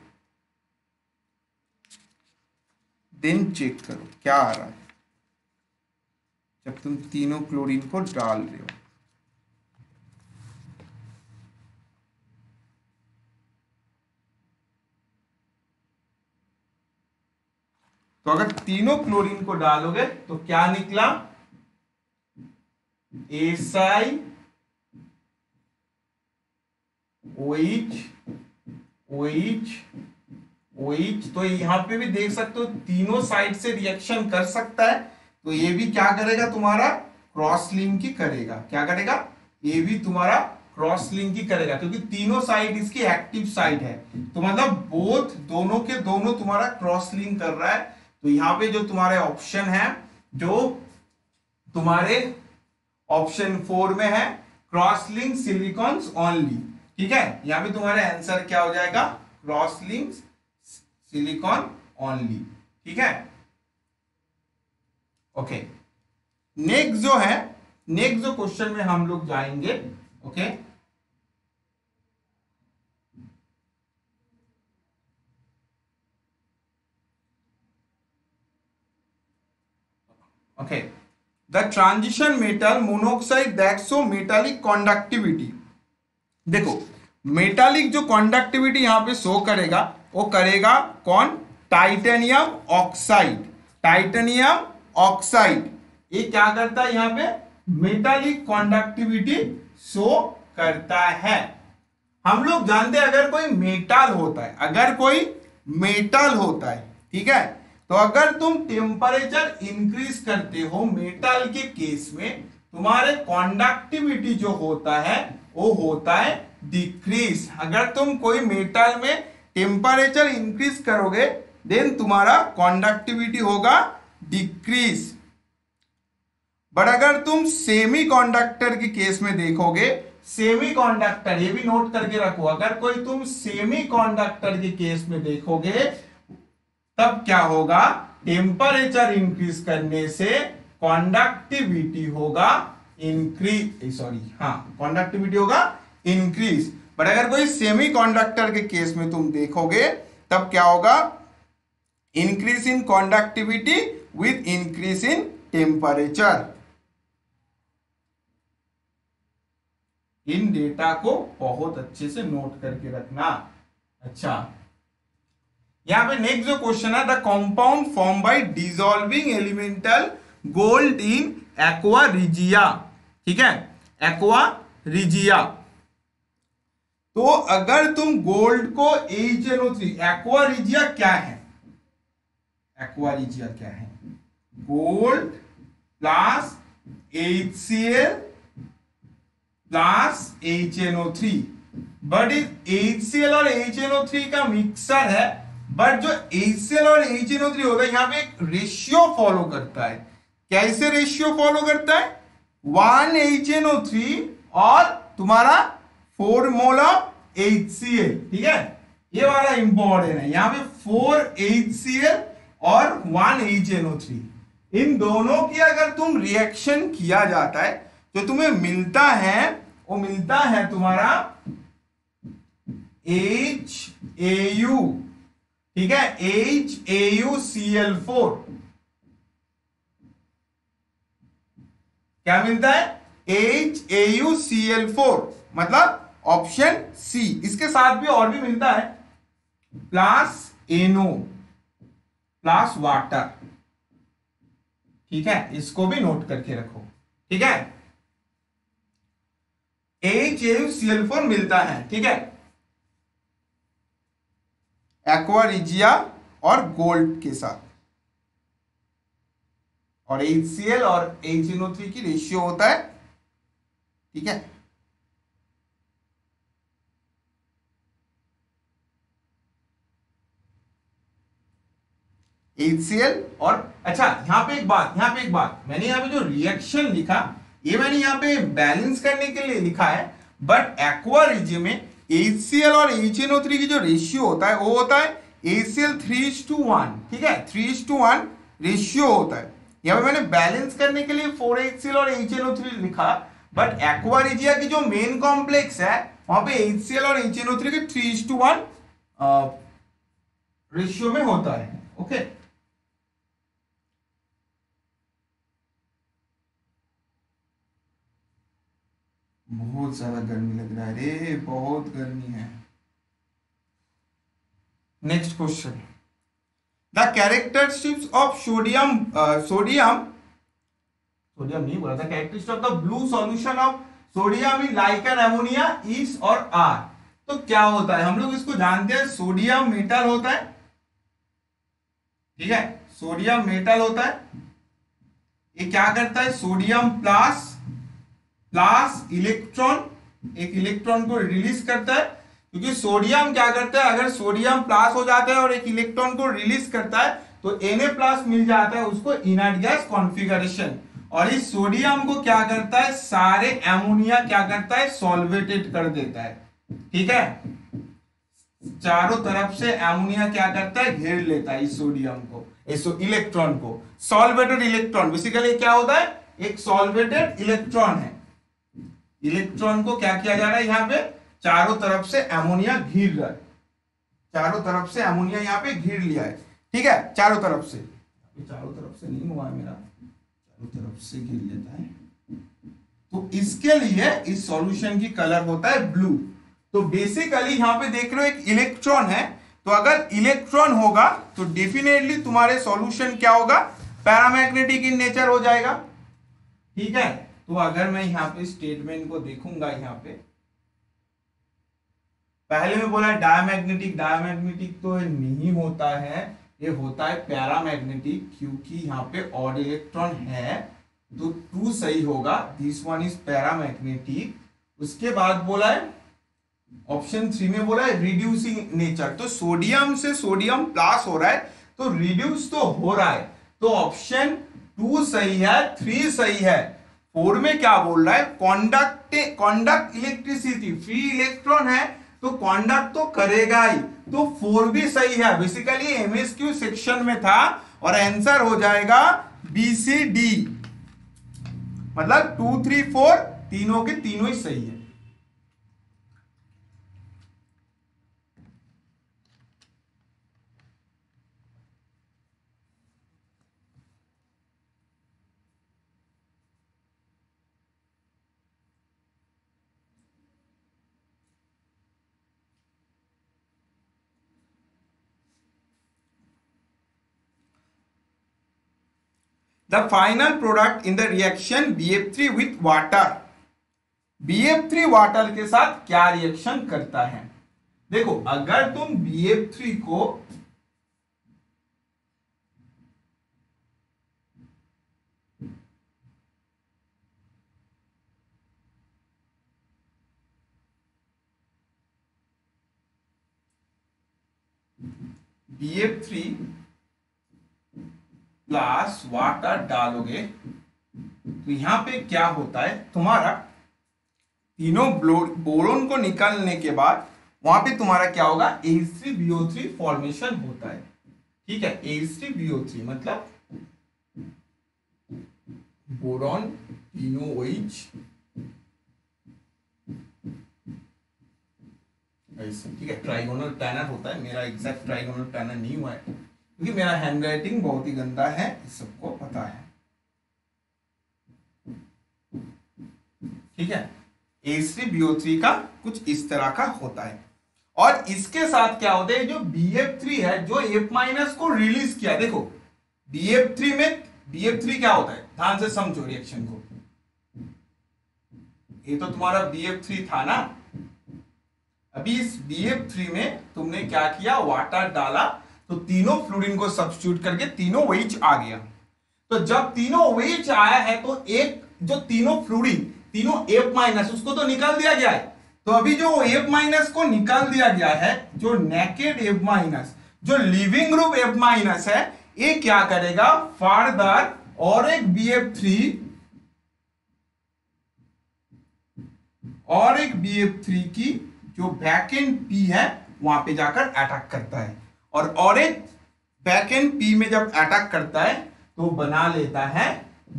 [SPEAKER 1] देन चेक करो क्या आ रहा है जब तुम तीनों क्लोरीन को डाल रहे हो। तो अगर तीनों क्लोरीन को डालोगे तो क्या निकला, SiO2 OH OH OH। तो यहाँ पे भी देख सकते हो तीनों साइड से रिएक्शन कर सकता है, तो ये भी क्या करेगा तुम्हारा क्रॉस लिंक ही करेगा। क्या करेगा? ये भी तुम्हारा क्रॉस लिंक ही करेगा, क्योंकि तीनों साइड इसकी एक्टिव साइड है, तो मतलब बोथ दोनों के दोनों तुम्हारा क्रॉस लिंक कर रहा है। तो यहाँ पे जो तुम्हारे ऑप्शन है, जो तुम्हारे ऑप्शन 4 में है, क्रॉस लिंक सिलिकॉन्स ओनली। ठीक है, यहाँ पे तुम्हारा आंसर क्या हो जाएगा? Cross link silicon only. ठीक है, ओके। नेक्स्ट जो है, नेक्स्ट जो क्वेश्चन में हम लोग जाएंगे, okay. Okay, the transition metal monoxide that show metallic conductivity. देखो मेटालिक जो कंडक्टिविटी यहां पे शो करेगा वो करेगा कौन? Titanium oxide. टाइटेनियम ऑक्साइड ये क्या करता है? यहां पे मेटालिक कंडक्टिविटी शो करता है। हम लोग जानते हैं अगर कोई मेटल होता है, अगर कोई मेटल होता है, ठीक है, तो अगर तुम टेम्परेचर इंक्रीज करते हो मेटल के केस में, तुम्हारे कंडक्टिविटी जो होता है वो होता है डिक्रीज। अगर तुम कोई मेटल में टेम्परेचर इंक्रीज करोगे देन तुम्हारा कंडक्टिविटी होगा डिक्रीज। बट अगर तुम सेमी कंडक्टर के केस में देखोगे, सेमी कंडक्टर, ये भी नोट करके रखो, अगर कोई तुम सेमी कंडक्टर के केस में देखोगे तब क्या होगा? टेम्परेचर इंक्रीज करने से कंडक्टिविटी होगा इंक्रीज, सॉरी हाँ, कंडक्टिविटी होगा इंक्रीज। बट अगर कोई सेमी कंडक्टर के केस में तुम देखोगे तब क्या होगा? Increase in conductivity with increase in temperature. In data को बहुत अच्छे से नोट करके रखना। अच्छा, यहां पे नेक्स्ट जो क्वेश्चन है, the compound form by dissolving elemental gold in aqua regia. ठीक है, एक्वा रिजिया। तो अगर तुम गोल्ड को HNO3, एक्वा रिजिया क्या है? एक्वा रिजिया क्या है? Gold plus HCl plus HNO3। But HCl और HNO3 का मिक्सर है, बट जो HCl और HNO3 होता है यहां पे एक रेशियो फॉलो करता है। कैसे रेशियो फॉलो करता है? 1 HNO3 और तुम्हारा 4 मोल ऑफ HCl। ठीक है, ये वाला इंपॉर्टेंट है। यहां पे 4 HCl और 1 HNO3, इन दोनों की अगर तुम रिएक्शन किया जाता है जो तुम्हें मिलता है, वो मिलता है तुम्हारा HAU। ठीक है, HAuCl4। क्या मिलता है? HAuCl4, मतलब ऑप्शन सी। इसके साथ भी और भी मिलता है, प्लस NO प्लस वाटर। ठीक है, इसको भी नोट करके रखो। ठीक है, HAuCl4 मिलता है। ठीक है, एक्वा रिजिया और गोल्ड के साथ, और HCl और HNO3 की रेशियो होता है। ठीक है, HCl और अच्छा, यहां पे एक बात, मैंने यहां पे जो रिएक्शन लिखा ये मैंने यहां पे बैलेंस करने के लिए लिखा है, बट एक्वा रिजिया में HCl और HNO3 की जो रेशियो होता है वो होता है HCl 3:1। ठीक है, 3:1 रेशियो होता है। यहां पे मैंने बैलेंस करने के लिए 4 HCl और HNO3 लिखा, बट एक्वा रिजिया की जो मेन कॉम्प्लेक्स है वहां पे HCl और HNO3 के 3:1 रेशियो में होता है। ओके, बहुत ज्यादा गर्मी लग रहा है रे, बहुत गर्मी है। Next question, the characteristics of sodium नहीं बोला था, characteristics of the blue solution of sodium in like an ammonia is और आर। तो क्या होता है, हम लोग इसको जानते हैं सोडियम मेटल होता है, ठीक है, सोडियम मेटल होता है। ये क्या करता है, सोडियम प्लस प्लस इलेक्ट्रॉन, एक इलेक्ट्रॉन को रिलीज करता है, क्योंकि सोडियम क्या करता है, अगर सोडियम प्लस हो जाता है और एक इलेक्ट्रॉन को रिलीज करता है तो Na+ मिल जाता है उसको इनर्ट गैस कॉन्फ़िगरेशन। और इस सोडियम को क्या करता है, सारे एमोनिया क्या करता है, सॉल्वेटेड कर देता है, ठीक है, चारों तरफ से एमोनिया क्या करता है, घेर लेता है इस सोडियम को, इस इलेक्ट्रॉन को। सॉल्वेटेड इलेक्ट्रॉन बेसिकली क्या होता है, एक सॉल्वेटेड इलेक्ट्रॉन है। इलेक्ट्रॉन को क्या किया जा रहा है, यहां पे चारों तरफ से एमोनिया घिर रहा है, चारों तरफ से एमोनिया यहां पे घिर लिया है, ठीक है, चारों तरफ से, चारों तरफ से नहीं हुआ है मेरा, चारों तरफ से घिर लेता है। तो इसके लिए इस सॉल्यूशन की कलर होता है ब्लू। तो बेसिकली यहां पे देख रहे हो एक इलेक्ट्रॉन है, तो अगर इलेक्ट्रॉन होगा तो डेफिनेटली तुम्हारे सॉल्यूशन क्या होगा, पैरामैग्नेटिक इन नेचर हो जाएगा, ठीक है। तो अगर मैं यहां पे स्टेटमेंट को देखूंगा, यहां पे पहले में बोला डायमैग्नेटिक, डायमैग्नेटिक तो नहीं होता है, ये होता है पैरामैग्नेटिक, क्योंकि यहाँ पे ऑड इलेक्ट्रॉन है तो 2 सही होगा, दिस वन इज पैरामैग्नेटिक। उसके बाद बोला है ऑप्शन 3 में बोला है रिड्यूसिंग नेचर, तो सोडियम से सोडियम प्लस हो रहा है तो रिड्यूस तो हो रहा है, तो ऑप्शन 2 सही है, 3 सही है। 4 में क्या बोल रहा है, कॉन्डक्ट इलेक्ट्रिसिटी, फ्री इलेक्ट्रॉन है तो कॉन्डक्ट तो करेगा ही, तो 4 भी सही है। बेसिकली एमएसक्यू सेक्शन में था और आंसर हो जाएगा BCD, मतलब 2, 3, 4 तीनों के तीनों ही सही है। The final product in the reaction BF3 with water, BF3 water के साथ क्या रिएक्शन करता है। देखो अगर तुम BF3 को BF3 प्लस वाटर डालोगे तो यहां पे क्या होता है, तुम्हारा तीनों बोरोन को निकालने के बाद वहां पे तुम्हारा क्या होगा, H3BO3 फॉर्मेशन होता है, ठीक है। H3BO3 मतलब बोरॉन तीनों OH ऐसे, ठीक है। ट्राइगोनल प्लानर होता है, मेरा एग्जैक्ट ट्राइगोनल प्लानर नहीं हुआ है क्योंकि मेरा हैंडराइटिंग बहुत ही गंदा है, सबको पता है, ठीक है। H3BO3 का कुछ इस तरह का होता है और इसके साथ क्या होता है, जो BF3 है जो F- को रिलीज किया, देखो BF3 में BF3 क्या होता है, ध्यान से समझो रिएक्शन को, ये तो तुम्हारा BF3 था ना, अभी इस BF3 में तुमने क्या किया, वाटर डाला तो तीनों फ्लोरीन को सब्स्टिट्यूट करके तीनों OH आ गया। तो जब तीनों OH आया है तो एक जो तीनों फ्लोरीन तीनों F- उसको तो निकाल दिया गया है, तो अभी जो F- को निकाल दिया गया है, जो नेकेड F-, जो लिविंग ग्रुप F- है, ये क्या करेगा, फर्दर और एक BF3 की जो बैक एंड P है वहां पे जाकर अटैक करता है, और एक बैक एंड P में जब अटैक करता है तो बना लेता है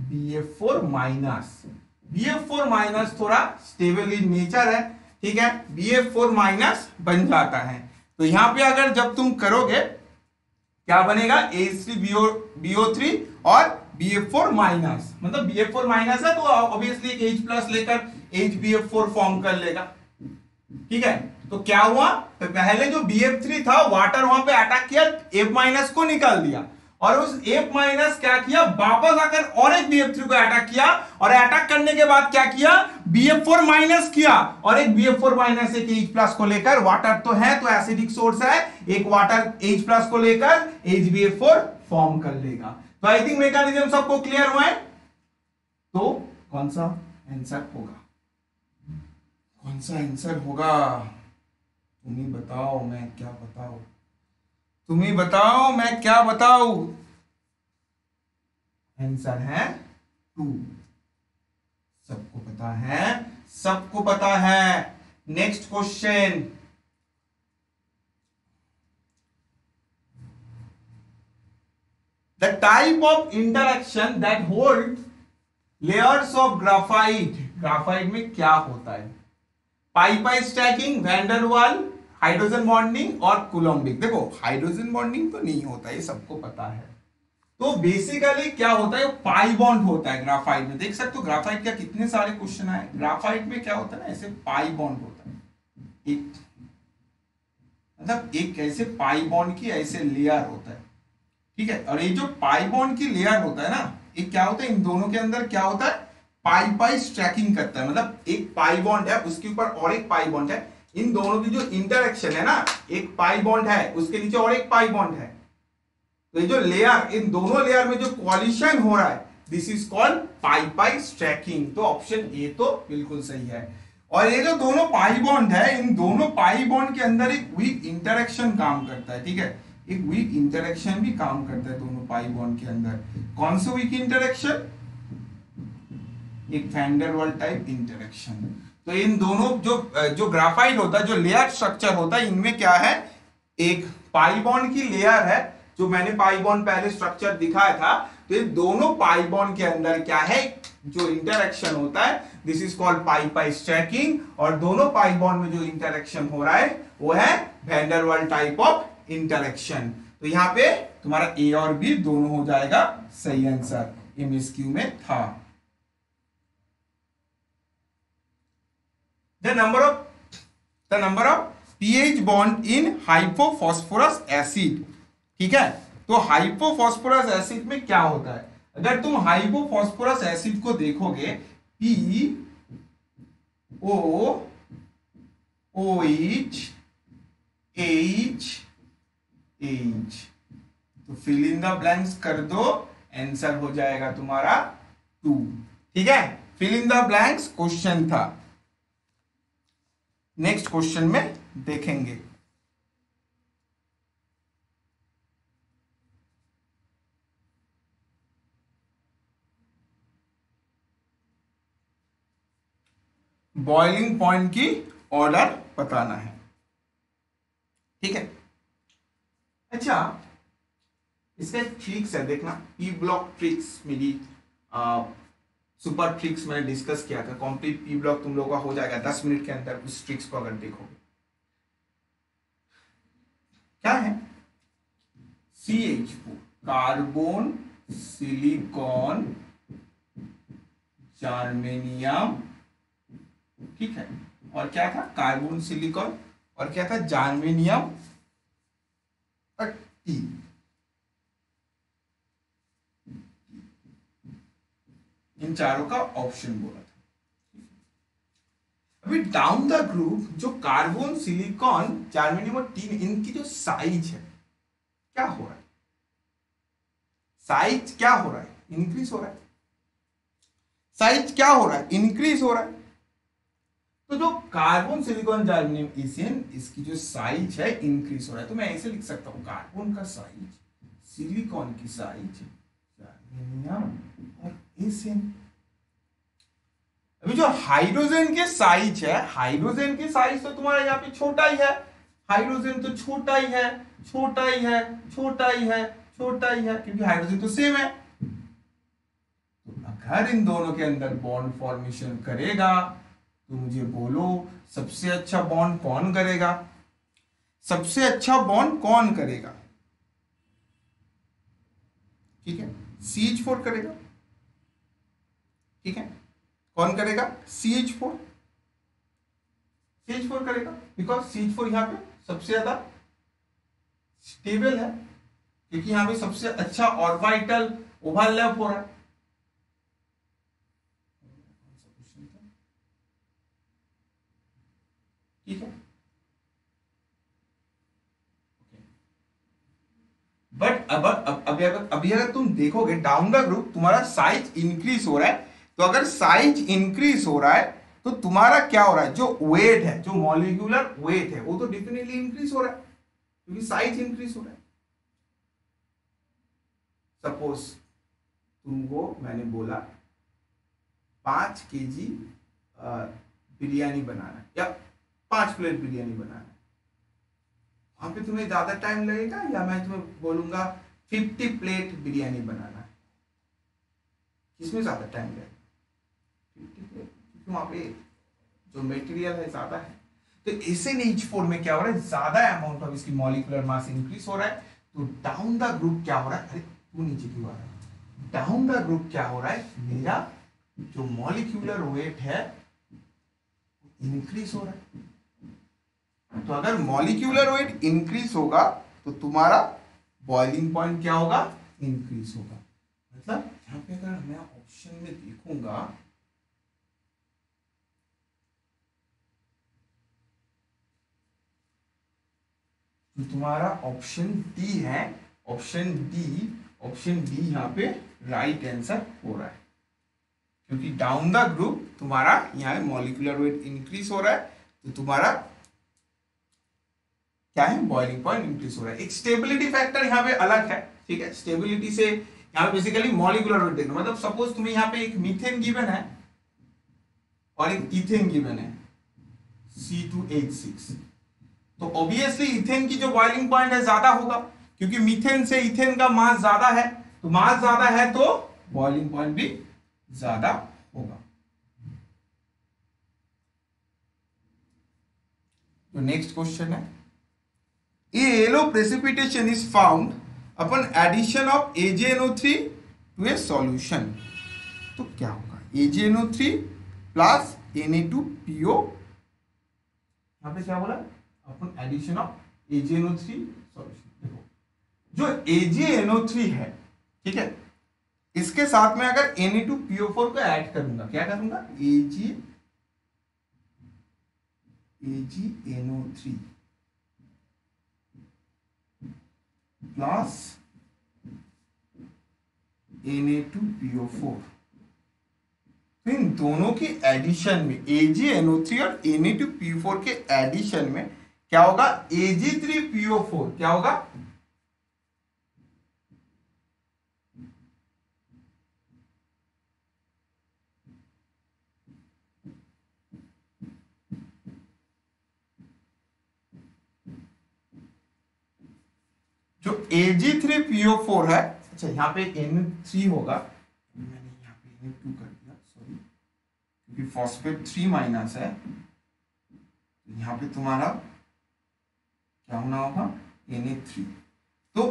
[SPEAKER 1] BF4-। BF4- थोड़ा स्टेबल इन नेचर है, ठीक है, BF4- बन जाता है। तो यहां पे अगर जब तुम करोगे क्या बनेगा, H3BO3 और BF4-, मतलब BF4- है तो ऑब्वियसली H+ लेकर HBF4 फॉर्म कर लेगा, ठीक है। तो क्या हुआ, तो पहले जो BF3 था वाटर वहां पे अटैक किया, F- को निकाल दिया, और उस F माइनस क्या किया, वापस आकर और एक BF3 को अटैक किया, और अटैक करने के बाद क्या किया, BF4 माइनस किया, और एक BF4 माइनस एक H प्लस को लेकर, वाटर तो है तो एसिडिक सोर्स है, एक वाटर H प्लस को लेकर HBF4 फॉर्म कर लेगा। तो आई थिंक मैकेनिज्म सबको क्लियर हुआ है। तो कौन सा आंसर होगा, कौन सा आंसर होगा, तुम ही बताओ मैं क्या बताऊं, तुम ही बताओ मैं क्या बताऊं। आंसर है 2। सबको पता है, सबको पता है। Next question, the type of interaction that hold layers of graphite, graphite में क्या होता है, पाई पाई स्टैकिंग, वैंडरवाल, हाइड्रोजन बॉन्डिंग और कूलम्बिक। देखो हाइड्रोजन बॉन्डिंग तो नहीं होता, ये सबको पता है। तो बेसिकली क्या होता है, पाई बॉन्ड होता है ग्राफाइट में। देख सकते हो ग्राफाइट का कितने सारे क्वेश्चन आए। ग्राफाइट में क्या होता है ना, ऐसे पाई बॉन्ड होता है, एक मतलब एक ऐसे पाई बॉन्ड की ऐसे लेयर होता है, ठीक है। और ये जो पाई बॉन्ड की लेयर होता है ना, ये क्या होता है, इन दोनों के अंदर क्या होता है, पाई पाई स्ट्रैकिंग करता है। मतलब एक पाई बॉन्ड है, उसके ऊपर और एक पाई बॉन्ड है, इन दोनों की जो इंटरेक्शन है ना, एक पाई बॉन्ड है, उसके नीचे और एक पाई बॉन्ड है, तो ये जो लेयर, इन दोनों लेयर में जो कॉलिशन हो रहा है, दिस इज कॉल्ड पाई पाई स्ट्रैकिंग। तो ऑप्शन ए तो बिल्कुल सही है। और ये जो दोनों पाई बॉन्ड है, इन दोनों पाई बॉन्ड के अंदर एक वीक इंटरेक्शन काम करता है, ठीक है, एक वीक इंटरेक्शन भी काम करता है दोनों पाई बॉन्ड के अंदर। कौन सा वीक इंटरेक्शन, एक वैंडरवाल टाइप इंटरेक्शन। तो इन दोनों जो ग्राफाइट होता है, जो लेयर स्ट्रक्चर होता है, इनमें क्या है, एक पाई बॉन्ड की लेयर है, जो मैंने पाई बॉन्ड पहले स्ट्रक्चर दिखाया था। तो ये दोनों पाई बॉन्ड के अंदर क्या है, जो इंटरेक्शन होता है, दिस इज कॉल्ड पाई पाई स्ट्रैकिंग। और दोनों पाई बॉन्ड में जो इंटरेक्शन हो रहा है वो है वैंडरवाल टाइप ऑफ इंटरेक्शन। तो यहां पे तुम्हारा ए और बी दोनों हो जाएगा सही आंसर, एमएसक्यू में था। The number of pH bond in hypophosphorous acid, ठीक है। तो हाइपोफॉस्फोरस एसिड में क्या होता है, अगर तुम हाइपोफॉस्फोरस एसिड को देखोगे, POOH H, तो फिल इन द ब्लैंक्स कर दो, आंसर हो जाएगा तुम्हारा 2, ठीक है। Fill in the blanks question था। नेक्स्ट क्वेश्चन में देखेंगे। बॉइलिंग पॉइंट की ऑर्डर बताना है, ठीक है। अच्छा, इसका एक ट्रिक्स है, देखना, पी ब्लॉक ट्रिक्स मेरी सुपर ट्रिक्स मैंने डिस्कस किया था। कंप्लीट पी ब्लॉक तुम लोगों का हो जाएगा 10 मिनट के अंदर, उस ट्रिक्स को अगर देखोगे। क्या है, CH4 कार्बन सिलिकॉन जर्मेनियम, ठीक है। और क्या था, कार्बन सिलिकॉन, और क्या था, जर्मेनियम टी। इन चारों का ऑप्शन बोला था। अभी डाउन द ग्रुप जो कार्बन सिलिकॉन जर्मेनियम और टी, इनकी जो साइज है, क्या हो रहा है, साइज क्या हो रहा है, इंक्रीज हो रहा है, साइज क्या हो रहा है, इंक्रीज हो रहा है। तो जो कार्बन सिलिकॉन जर्मेनियम एशियन, इसकी जो साइज है इंक्रीज हो रहा है। तो मैं ऐसे लिख सकता हूं, कार्बन का साइज, सिलिकॉन की साइज, जर्मेनियम और एशियन। अभी जो हाइड्रोजन के साइज है, हाइड्रोजन की साइज तो तुम्हारा यहाँ पे छोटा ही है, हाइड्रोजन तो छोटा ही है, छोटा ही है, छोटा ही है, छोटा ही है, क्योंकि हाइड्रोजन तो सेम है। तो अगर इन दोनों के अंदर बॉन्ड फॉर्मेशन करेगा, तो मुझे बोलो सबसे अच्छा बॉन्ड कौन करेगा, सबसे अच्छा बॉन्ड कौन करेगा, ठीक है, CH4 करेगा, ठीक है। कौन करेगा, CH4 करेगा, बिकॉज CH4 यहां पे सबसे ज्यादा स्टेबल है, क्योंकि यहाँ पे सबसे अच्छा ऑर्बिटल ओवरलैप हो रहा है। ठीक है, बट अभी अगर तुम देखोगे डाउन द ग्रुप तुम्हारा साइज इंक्रीज हो रहा है, तो अगर साइज इंक्रीज हो रहा है तो तुम्हारा क्या हो रहा है, जो वेट है, जो मॉलिक्यूलर वेट है, वो तो डेफिनेटली इंक्रीज हो रहा है क्योंकि साइज इंक्रीज हो रहा है। सपोज तुमको मैंने बोला 5 केजी बिरयानी बनाना है या 5 प्लेट बिरयानी बनाना है, वहां पे तुम्हें ज्यादा टाइम लगेगा या मैं तुम्हें बोलूंगा 50 प्लेट बिरयानी बनाना है, किसमें ज्यादा टाइम लगेगा? 50 प्लेट, क्योंकि वहां पे जो मटेरियल है ज्यादा है। तो ऐसे NH4 में क्या हो रहा है, ज्यादा अमाउंट ऑफ इसकी मॉलिक्यूलर मास इंक्रीज हो रहा है, तो डाउन द ग्रुप क्या हो रहा है, अरे तू नीचे क्यों आ रहा है, डाउन द ग्रुप क्या हो रहा है, मेरा जो मॉलिक्यूलर वेट है इंक्रीज हो रहा है। तो अगर मॉलिक्यूलर वेट इंक्रीज होगा तो तुम्हारा बॉइलिंग पॉइंट क्या होगा, इंक्रीज होगा। मतलब यहां पे अगर मैं ऑप्शन में देखूंगा तो तुम्हारा ऑप्शन डी है, ऑप्शन डी यहाँ पे राइट आंसर हो रहा है, क्योंकि डाउन द ग्रुप तुम्हारा यहाँ मॉलिक्यूलर वेट इंक्रीज हो रहा है, तो तुम्हारा क्या है, बॉइलिंग पॉइंट इंक्रीज हो रहा है। एक स्टेबिलिटी फैक्टर यहाँ पे अलग है, ठीक है, स्टेबिलिटी से यहाँ पे बेसिकली मॉलिक्यूलर वेट देखना, मतलब सपोज तुम्हें यहाँ पे एक मीथेन गिवन है और एक इथेन गिवन है C2H6, तो ऑब्वियसली इथेन की जो बॉइलिंग पॉइंट है ज्यादा होगा, क्योंकि मीथेन से इथेन का मास ज्यादा है, तो मास ज्यादा है तो बॉइलिंग पॉइंट भी ज्यादा होगा। तो नेक्स्ट क्वेश्चन है, A yellow precipitation is found upon addition of AgNO3 to a solution, तो क्या होगा, AgNO3 प्लस Na2PO, यहां पे क्या बोला, अपन एडिशन ऑफ AgNO3 सॉल्यूशन। देखो जो AgNO3 है, ठीक है, इसके साथ में अगर Na2PO4 को ऐड करूंगा, क्या करूंगा, AgNO3 प्लस Na2PO4, तो इन दोनों के एडिशन में AgNO3 और Na2PO4 के एडिशन में क्या होगा, Ag3PO4 क्या होगा, जो Ag3PO4 है, अच्छा यहाँ पे N3 होगा, मैंने यहाँ पे N2 कर दिया, सॉरी, क्योंकि फॉस्फेट 3 माइनस है, यहाँ पे तुम्हारा क्या होना होगा, Na3। तो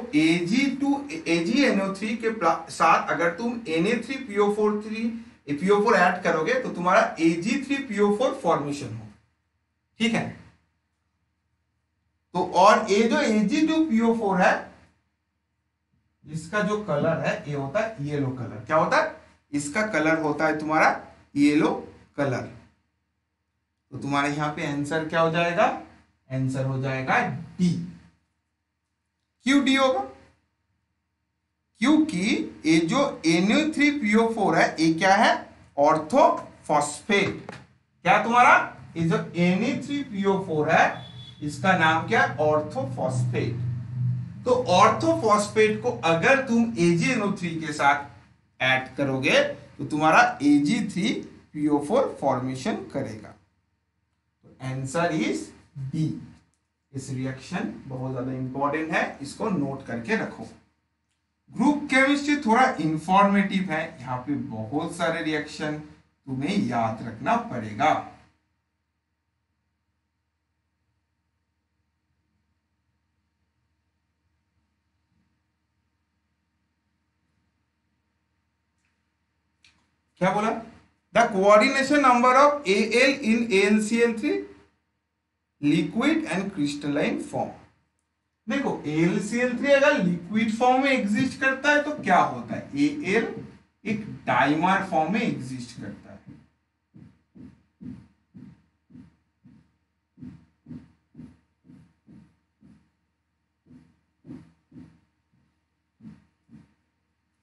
[SPEAKER 1] AgNO3 के साथ अगर तुम Na3PO4 ऐड करोगे तो तुम्हारा Ag3PO4 फॉर्मेशन हो, ठीक है। तो और ये जो Ag2PO4 है, इसका जो कलर है ये होता है येलो कलर, क्या होता है, इसका कलर होता है तुम्हारा येलो कलर। तो तुम्हारे यहां पे आंसर क्या हो जाएगा, आंसर हो जाएगा डी। क्यों डी होगा, क्योंकि ये जो Na3PO4 है ये क्या है, ऑर्थोफॉस्फेट, क्या तुम्हारा ये जो Na3PO4 है इसका नाम क्या है, ऑर्थोफॉस्फेट। तो ऑर्थोफॉस्फेट को अगर तुम AgNO3 के साथ ऐड करोगे तो तुम्हारा Ag3PO4 फॉर्मेशन करेगा। तो आंसर इज डी। इस रिएक्शन बहुत ज्यादा इंपॉर्टेंट है, इसको नोट करके रखो। ग्रुप केमिस्ट्री थोड़ा इंफॉर्मेटिव है, यहाँ पे बहुत सारे रिएक्शन तुम्हें याद रखना पड़ेगा। क्या बोला, the coordination number of Al in AlCl3 liquid and crystalline form. देखो AlCl3 अगर लिक्विड फॉर्म में एग्जिस्ट करता है तो क्या होता है, Al एक डाइमर फॉर्म में एग्जिस्ट करता है।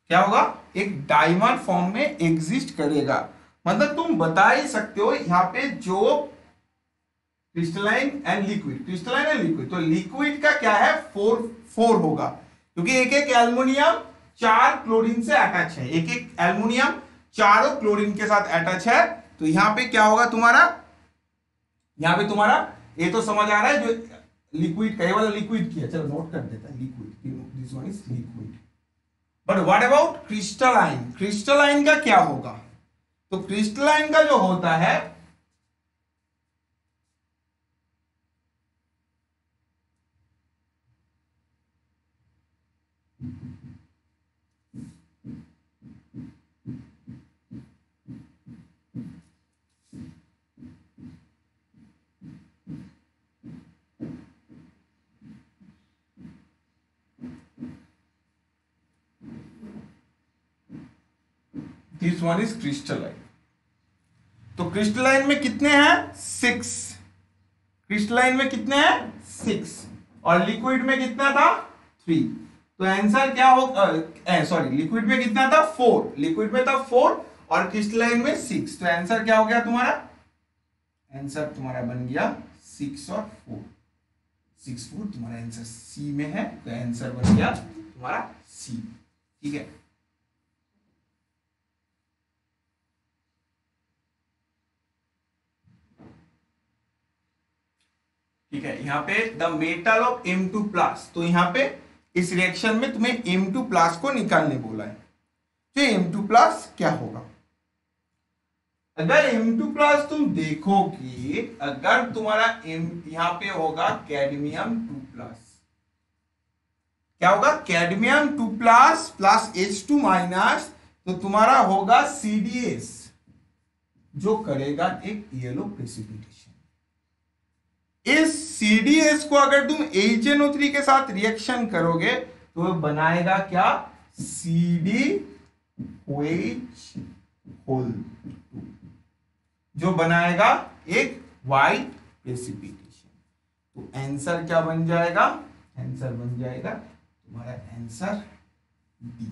[SPEAKER 1] क्या होगा, एक डाइमर फॉर्म में एग्जिस्ट करेगा। मतलब तुम बता ही सकते हो यहाँ पे जो crystalline and liquid, crystalline and liquid, तो लिक्विड का क्या है, फोर फोर होगा, क्योंकि एक एक एल्युमिनियम 4 क्लोरीन से अटैच है, एक एक एल्युमिनियम चारों क्लोरीन के साथ अटैच है। तो यहां पे क्या होगा तुम्हारा, यहां पे तुम्हारा ये तो समझ आ रहा है, जो लिक्विड का ये वाला लिक्विड किया, चलो नोट कर देता है, liquid, this one is liquid. But what about crystalline, crystalline का क्या होगा, तो क्रिस्टलाइन का जो होता है दिस वन इज क्रिस्टलाइन। तो क्रिस्टलाइन में कितने हैं, 6, क्रिस्टलाइन में कितने हैं 6, और लिक्विड में कितना था 3। तो आंसर क्या होगा, सॉरी लिक्विड में कितना था 4, लिक्विड में था 4 और क्रिस्टलाइन में 6। तो आंसर क्या हो गया तुम्हारा, आंसर तुम्हारा बन गया 6 और 4, 6 4 तुम्हारा आंसर सी में है। तो आंसर बन गया तुम्हारा सी। ठीक है, ठीक है। यहाँ पे the metal of M2 plus, तो यहाँ पे इस रिएक्शन में तुम्हें M2 प्लस को निकालने बोला है। तो M2 प्लस क्या होगा, अगर M2 प्लस तुम देखोगे, अगर तुम्हारा यहाँ पे होगा कैडमियम 2 प्लस, क्या होगा cadmium 2 plus plus H2 minus, तो तुम्हारा होगा CdS, जो करेगा एक येलो प्रेसिपिटेशन। इस CdS को अगर तुम HNO3 के साथ रिएक्शन करोगे तो बनाएगा क्या, CdOH होल, जो बनाएगा एक वाइट प्रेसिपिटेशन। तो आंसर क्या बन जाएगा, आंसर बन जाएगा तुम्हारा answer D.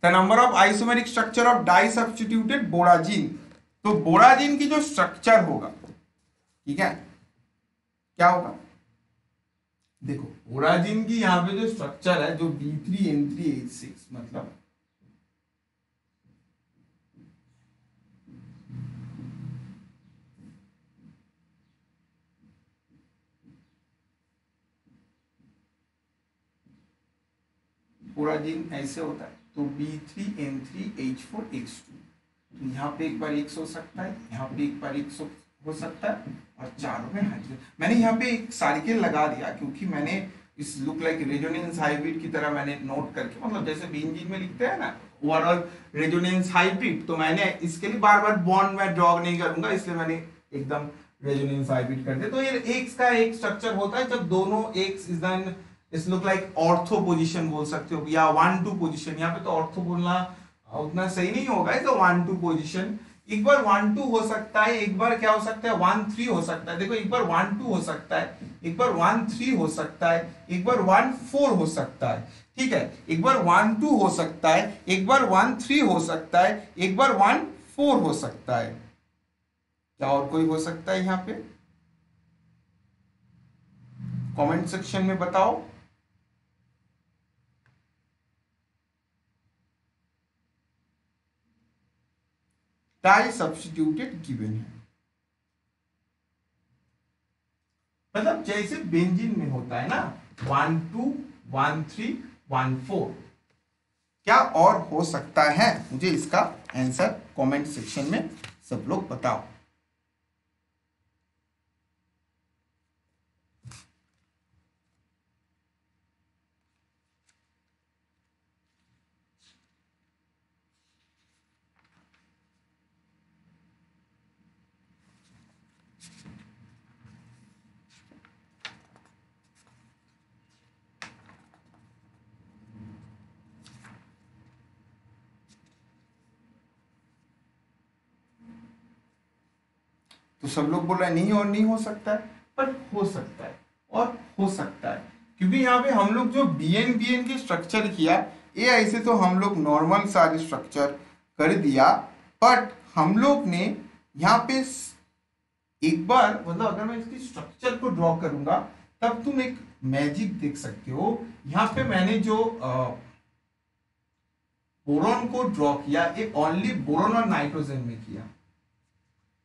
[SPEAKER 1] The number of isomeric structure of disubstituted borazine, तो बोराजिन की जो स्ट्रक्चर होगा, ठीक है, क्या होगा, देखो बोराजिन की यहां पे जो स्ट्रक्चर है, जो B3N3H6, मतलब बोराजिन ऐसे होता है, तो B3N3H4X2, तो यहाँ पे एक बार X हो सकता है, यहाँ पे एक बार X हो सकता है, और चारों में हाइड्रोजन। मैंने यहाँ पे एक सार्किल लगा दिया क्योंकि मैंने इस लुक लाइक रेजोनेंस हाइब्रिड की तरह मैंने नोट करके, मतलब जैसे बेंजीन में लिखते हैं ना ओवरऑल रेजोनेंस हाइब्रिड, तो मैंने इसके लिए बार बार बॉन्ड में ड्रॉ नहीं करूंगा, इसलिए मैंने एकदम रेजोनेंस हाइब्रिड कर दिया। तो ये एक्स का एक स्ट्रक्चर होता है जब दोनों X is then it's look like ortho position बोल सकते हो, या 1-2 पोजीशन, यहाँ पे तो ऑर्थो बोलना उतना सही नहीं होगा, तो 1-2 पोजीशन, एक बार 1-2 हो सकता है, एक बार क्या हो सकता है 1-3 हो सकता है। देखो एक बार 1-2 हो सकता है, एक बार 1-3 हो सकता है, एक बार 1-4 हो सकता है, ठीक है, एक बार 1-2 हो सकता है, एक बार 1-3 हो सकता है, एक बार 1-4 हो सकता है। क्या और कोई हो सकता है यहाँ पे, कमेंट सेक्शन में बताओ। डाई सब्स्टिट्यूटेड गिवन है, मतलब जैसे बेंजीन में होता है ना 1-2 1-3 1-4, क्या और हो सकता है, मुझे इसका आंसर कमेंट सेक्शन में सब लोग बताओ। तो सब लोग बोल रहे हैं नहीं और नहीं हो सकता है, पर हो सकता है और हो सकता है, क्योंकि यहाँ पे हम लोग जो बीएन के स्ट्रक्चर किया, ये ऐसे तो हम लोग नॉर्मल सारे स्ट्रक्चर कर दिया, बट हम लोग ने यहाँ पे एक बार मतलब अगर मैं इसकी स्ट्रक्चर को ड्रॉ करूंगा तब तुम एक मैजिक देख सकते हो। यहाँ पे मैंने जो बोरॉन को ड्रॉ किया, ये ओनली बोरॉन और नाइट्रोजन में किया,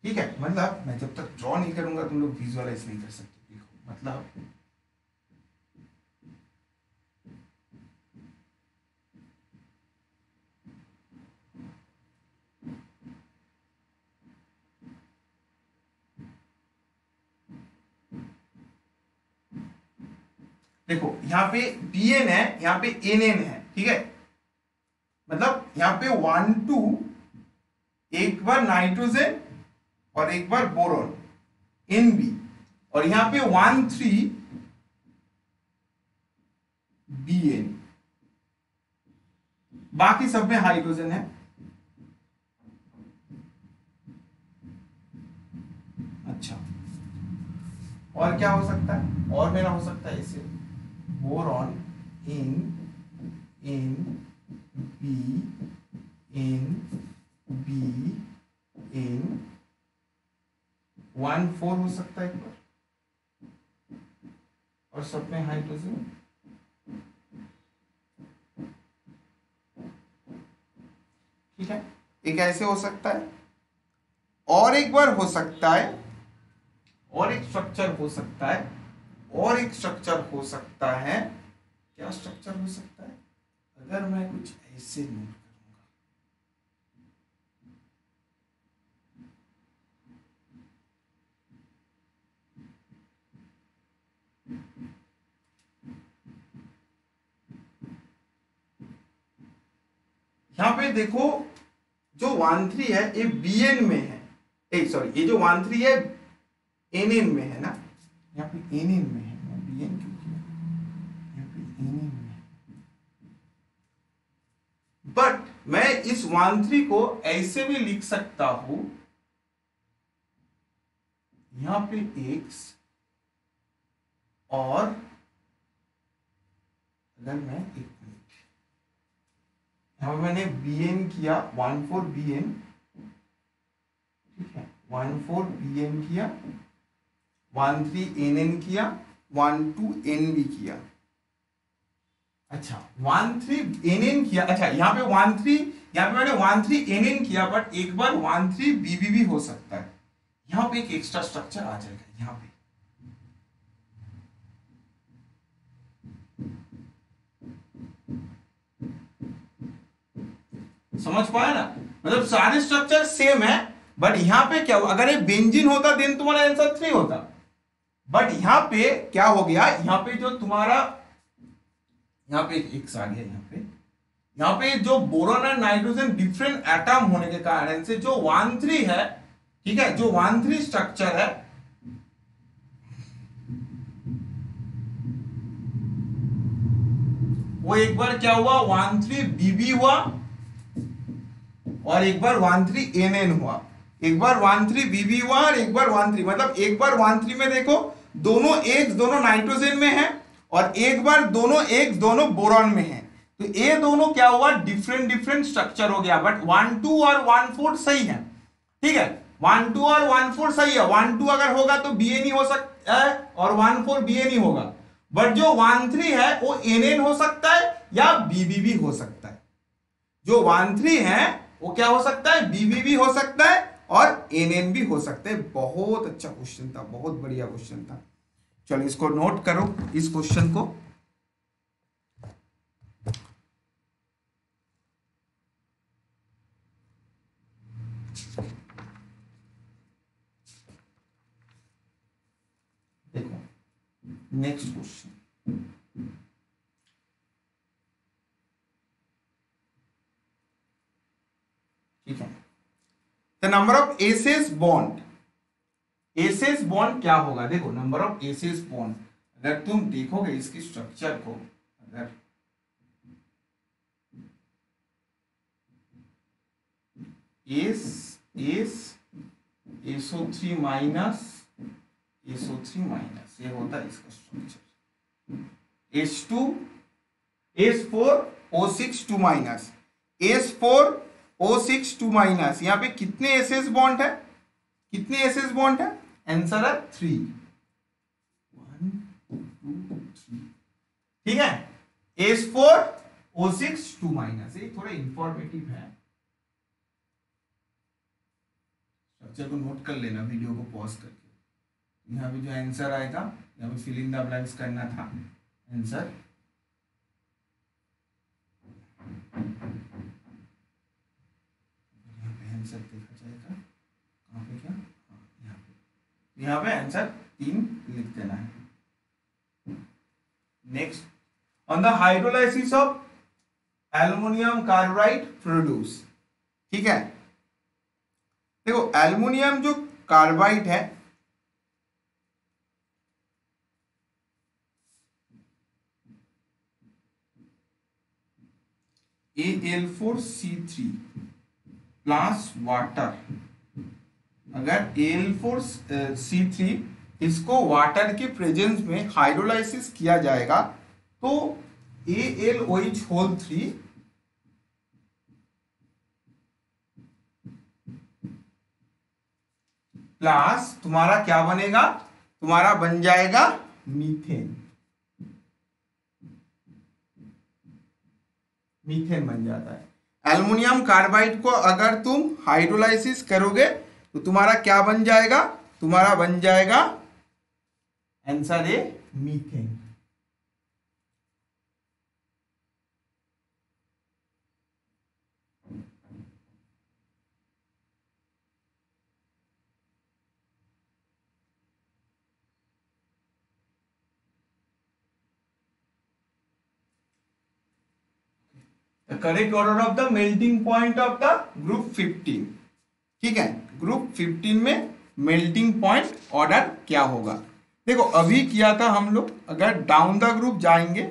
[SPEAKER 1] ठीक है। मतलब मैं जब तक ड्रॉ नहीं करूंगा तुम लोग विजुअलाइज नहीं कर सकते। देखो मतलब देखो यहाँ पे बीएन है, यहाँ पे एनएन है, ठीक है। मतलब यहाँ पे 1 2 एक बार नाइट्रोजन और एक बार बोरॉन एनबी, और यहाँ पे 1 3 बीएन, बाकी सब में हाइड्रोजन है। अच्छा, और क्या हो सकता है, और मेरा हो सकता है इसे boron in in be in be in 1 4 हो सकता है एक बार, और सब में हाइड्रोजन। ठीक है, एक ऐसे हो सकता है, और एक बार हो सकता है, और एक स्ट्रक्चर हो सकता है, और एक स्ट्रक्चर हो सकता है। क्या स्ट्रक्चर हो सकता है, अगर मैं कुछ ऐसे नोट करूंगा, यहां पे देखो जो 1 3 है ये बीएन में है, सॉरी ये जो 1 3 है एनएन में है ना, यहाँ पे एनएन में है, मैं बीएन क्यों किया, यहाँ पे एनएन में है। बट मैं इस 1 3 को ऐसे भी लिख सकता हूं, यहां पे एक्स, और अगर मैं एक मिनट यहां पे मैंने बीएन किया 1 4 बीएन, ठीक है, 1 4 बीएन किया, 1 3 एनएन किया, 1 2 एनबी किया। अच्छा 1 3 एनएन किया, अच्छा यहाँ पे 1 3, यहाँ पे मैंने 1 3 एनएन किया, बट एक बार 1 3 बीबी भी हो सकता है। यहाँ पे एक एक्स्ट्रा स्ट्रक्चर आ जाएगा यहाँ पे, समझ पाया ना, मतलब सारे स्ट्रक्चर सेम है, बट यहाँ पे क्या हुआ, अगर ये बेंजीन होता देन तुम्हारा आंसर 3 होता, बट यहाँ पे क्या हो गया, यहाँ पे जो तुम्हारा यहाँ पे एक एक्स आ गया, यहाँ पे जो बोरॉन और नाइट्रोजन डिफरेंट एटम होने के कारण से जो 1 3 है, ठीक है, जो 1 3 स्ट्रक्चर है, वो एक बार क्या हुआ 1 3 बीबी हुआ, और एक बार 1 3 एनएन हुआ, एक बार 1 3 बीबी हुआ, और एक बार 1 3, मतलब एक बार 1 3 में देखो दोनों एक्स दोनों नाइट्रोजन में है, और एक बार दोनों एक्स दोनों बोरॉन में है, तो ये दोनों क्या हुआ डिफरेंट डिफरेंट स्ट्रक्चर हो गया, बट 1 2 और 1 4 सही है, ठीक है, 1 2 और 1 4 सही है, 1 2 अगर होगा तो बी एन ही हो सकता है, और 1 4 बी एन ही होगा, बट जो 1 3 है वो एन एन हो सकता है या बीबी भी हो सकता है, जो 1 3 है वो क्या हो सकता है, बीबी भी हो सकता है और एनएन भी हो सकते हैं। बहुत अच्छा क्वेश्चन था, बहुत बढ़िया क्वेश्चन था। चलो इसको नोट करो, इस क्वेश्चन को। देखो नेक्स्ट क्वेश्चन, ठीक है, the number of S S bond, S S bond क्या होगा, देखो नंबर ऑफ एसेस बॉन्ड, अगर तुम देखोगे इसकी स्ट्रक्चर को, अगर S S SO3 minus SO3 minus, ये होता है इसका structure. H2 S4O6 2 minus, S4O6 2 minus. यहाँ पे कितने एसएस बॉन्ड है, कितने एसएस बॉन्ड है? आंसर है 3, 1 2 3। ठीक है, S4O6 2 माइनस। ये थोड़ा इंफॉर्मेटिव है, स्ट्रक्चर को नोट कर लेना वीडियो को पॉज करके। यहाँ पे जो आंसर आएगा, यहाँ पे फिल इन द ब्लैंक्स करना था आंसर। यहाँ पे आंसर देखा जाएगा, कहाँ पे क्या, यहाँ पे आंसर 3 लिख देना है। Next, on the hydrolysis of aluminium carbide produce. ठीक है, देखो एल्युमिनियम जो कार्बाइड है, Al4C3 प्लस वाटर, अगर Al4C3 इसको वाटर के प्रेजेंस में हाइड्रोलाइसिस किया जाएगा तो AlOH होल 3 प्लस तुम्हारा क्या बनेगा, तुम्हारा बन जाएगा मीथेन। मीथेन बन जाता है। एल्युमिनियम कार्बाइड को अगर तुम हाइड्रोलाइसिस करोगे तो तुम्हारा क्या बन जाएगा, तुम्हारा बन जाएगा answer A methane. The correct order of the melting point of the group 15। ठीक है, ग्रुप 15 में मेल्टिंग पॉइंट ऑर्डर क्या होगा? देखो अभी किया था हम लोग, अगर डाउन द ग्रुप जाएंगे,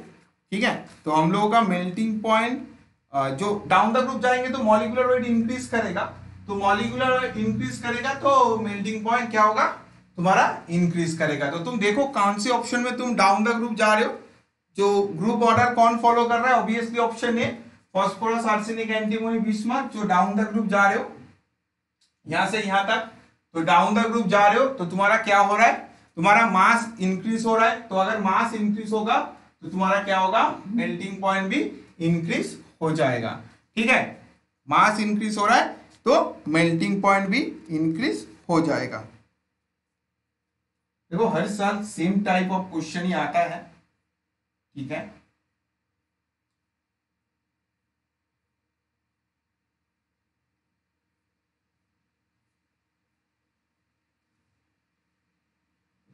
[SPEAKER 1] ठीक है, तो हम लोगों का मेल्टिंग पॉइंट जो डाउन द ग्रुप जाएंगे तो मॉलिक्यूलर वेट इंक्रीज करेगा, तो मॉलिक्यूलर वेट इंक्रीज करेगा तो मेल्टिंग पॉइंट क्या होगा, तुम्हारा इंक्रीज करेगा। तो तुम देखो कौन से ऑप्शन में तुम डाउन द ग्रुप जा रहे हो, जो ग्रुप ऑर्डर कौन फॉलो कर रहा है, obviously option A phosphorus arsenic antimony bismuth. जो डाउन द ग्रुप जा रहे हो यहां से यहां तक, तो डाउन द ग्रुप जा रहे हो तो तुम्हारा क्या हो रहा है, तुम्हारा मास इंक्रीज हो रहा है। तो अगर मास इंक्रीज होगा तो तुम्हारा क्या होगा, मेल्टिंग पॉइंट भी इंक्रीज हो जाएगा। ठीक है, मास इंक्रीज हो रहा है तो मेल्टिंग पॉइंट भी इंक्रीज हो जाएगा। देखो हर साल सेम टाइप ऑफ क्वेश्चन ही आता है। ठीक है,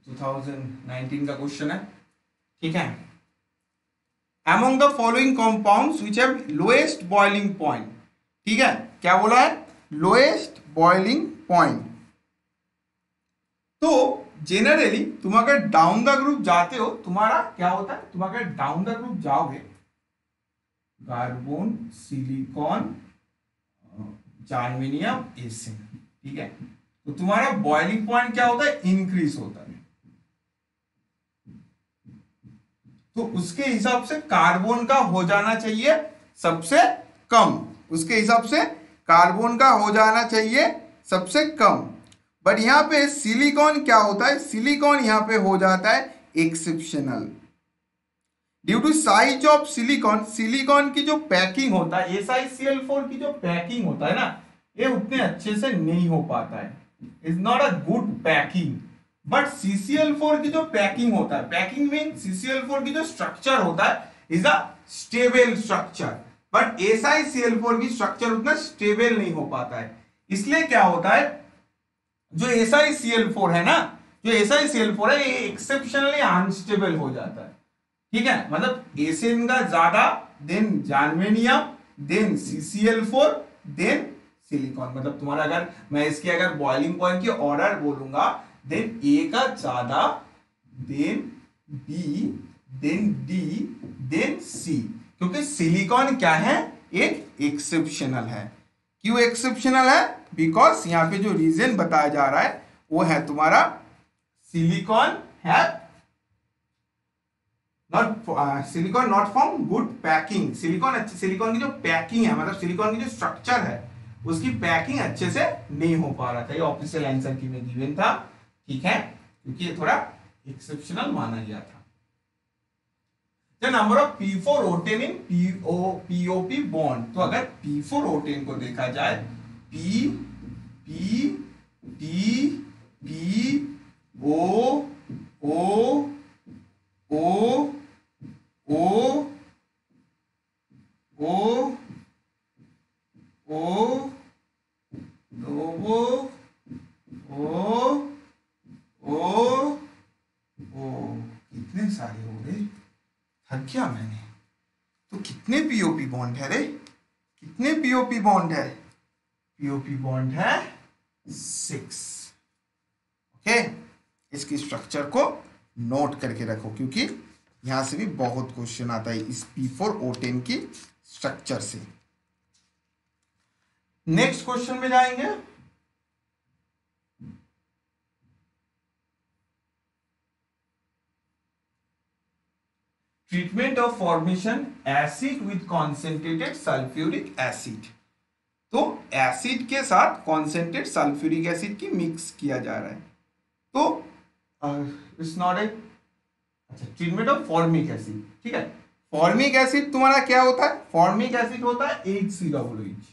[SPEAKER 1] तो 2019 का क्वेश्चन है। ठीक है, among the following compounds which have lowest boiling point। ठीक है, क्या बोला है, लोएस्ट बॉइलिंग पॉइंट। तो जेनरली तुम अगर डाउन द ग्रुप जाते हो, तुम्हारा क्या होता है, तुम अगर डाउन द ग्रुप जाओगे, कार्बन, सिलिकॉन, जर्मेनियम, एसिन, ठीक है, तो तुम्हारा बॉइलिंग पॉइंट क्या होता है, इंक्रीज होता है। तो उसके हिसाब से कार्बन का हो जाना चाहिए सबसे कम, उसके हिसाब से कार्बन का हो जाना चाहिए सबसे कम। बट यहां पे सिलिकॉन क्या होता है, सिलिकॉन यहां पे हो जाता है exceptional due to size of silicon. Silicon की जो पैकिंग होता है, SiCl4 की जो पैकिंग होता है ना, ये उतने अच्छे से नहीं हो पाता है, is not a good packing. But CCl4 की जो पैकिंग होता है, पैकिंग मीन CCl4 की जो स्ट्रक्चर होता है is a stable structure, but SiCl4 की स्ट्रक्चर उतना स्टेबल नहीं हो पाता है। इसलिए क्या होता है, जो SiCl4 है ना, जो SiCl4 है ये एक्सेप्शनली अनस्टेबल हो जाता है। ठीक है, मतलब एसिन का ज्यादा, then germanium, then CCl4, then silicon. मतलब तुम्हारा अगर मैं इसकी अगर बॉइलिंग पॉइंट की ऑर्डर बोलूंगा, देन ए का ज्यादा, then B, then D, then C, क्योंकि सिलिकॉन क्या है, एक एक्सेप्शनल है। क्यों एक्सेप्शनल है, बिकॉज यहाँ पे जो रीजन बताया जा रहा है वो है तुम्हारा सिलिकॉन है silicon not from good packing. Silicon की जो पैकिंग है, मतलब सिलिकॉन की जो स्ट्रक्चर है उसकी पैकिंग अच्छे से नहीं हो पा रहा था। ये ऑफिशियल आंसर की में गिवन था, ठीक है, क्योंकि ये थोड़ा एक्सेप्शनल माना गया था। The number of P4O10 in POP bond. तो अगर P4O10 को देखा जाए, P P P P O O O O O O O O ओ, कितने सारे हो गए, थक गया मैंने। तो कितने पीओपी बॉन्ड है रे, कितने पीओपी बॉन्ड है? पीओपी बॉन्ड है 6। ओके, इसकी स्ट्रक्चर को नोट करके रखो क्योंकि यहां से भी बहुत क्वेश्चन आता है इस P4O10 की स्ट्रक्चर से। नेक्स्ट क्वेश्चन में जाएंगे। Treatment of formation acid with concentrated sulphuric acid. तो एसिड के साथ कॉन्सेंट्रेटेड सल्फ्यूरिक एसिड की मिक्स किया जा रहा है। तो इट्स नॉट ए, अच्छा, ट्रीटमेंट ऑफ फॉर्मिक एसिड, ठीक है। फॉर्मिक एसिड तुम्हारा क्या होता है? फॉर्मिक एसिड होता है HCOOH।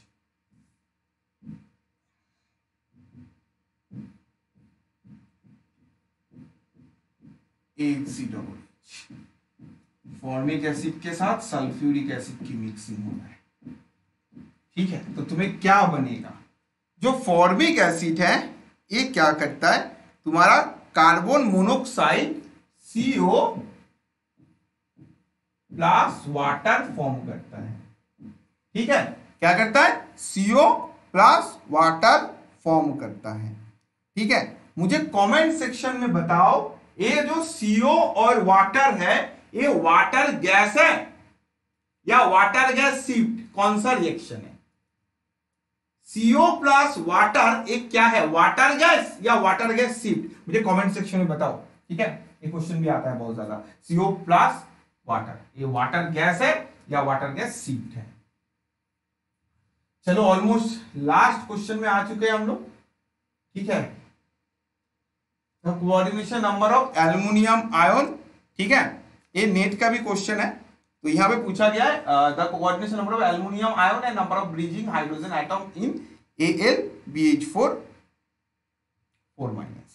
[SPEAKER 1] HCOOH फॉर्मिक एसिड के साथ सल्फ्यूरिक एसिड की मिक्सिंग हो रहा है, ठीक है। तो तुम्हें क्या बनेगा? जो फॉर्मिक एसिड है ये क्या करता है, तुम्हारा carbon monoxide CO plus water form करता है, ठीक है। क्या करता है? CO प्लस वाटर फॉर्म करता है, ठीक है। मुझे कमेंट सेक्शन में बताओ, ये जो CO और वाटर है ये वाटर गैस है या वाटर गैस शिफ्ट? कौन सा रिएक्शन है? CO प्लस वाटर एक क्या है, वाटर गैस या वाटर गैस शिफ्ट? मुझे कमेंट सेक्शन में बताओ, ठीक है। ये क्वेश्चन भी आता है बहुत ज्यादा। CO प्लस वाटर, ये वाटर गैस है या वाटर गैस शिफ्ट है? चलो ऑलमोस्ट लास्ट क्वेश्चन में आ चुके हैं हम लोग, ठीक है। Coordination number of aluminium ion, ठीक है। ये नेट का भी क्वेश्चन है, तो यहां पे पूछा गया है the coordination number of aluminium ion and number of bridging hydrogen atom in AlBH4 4-।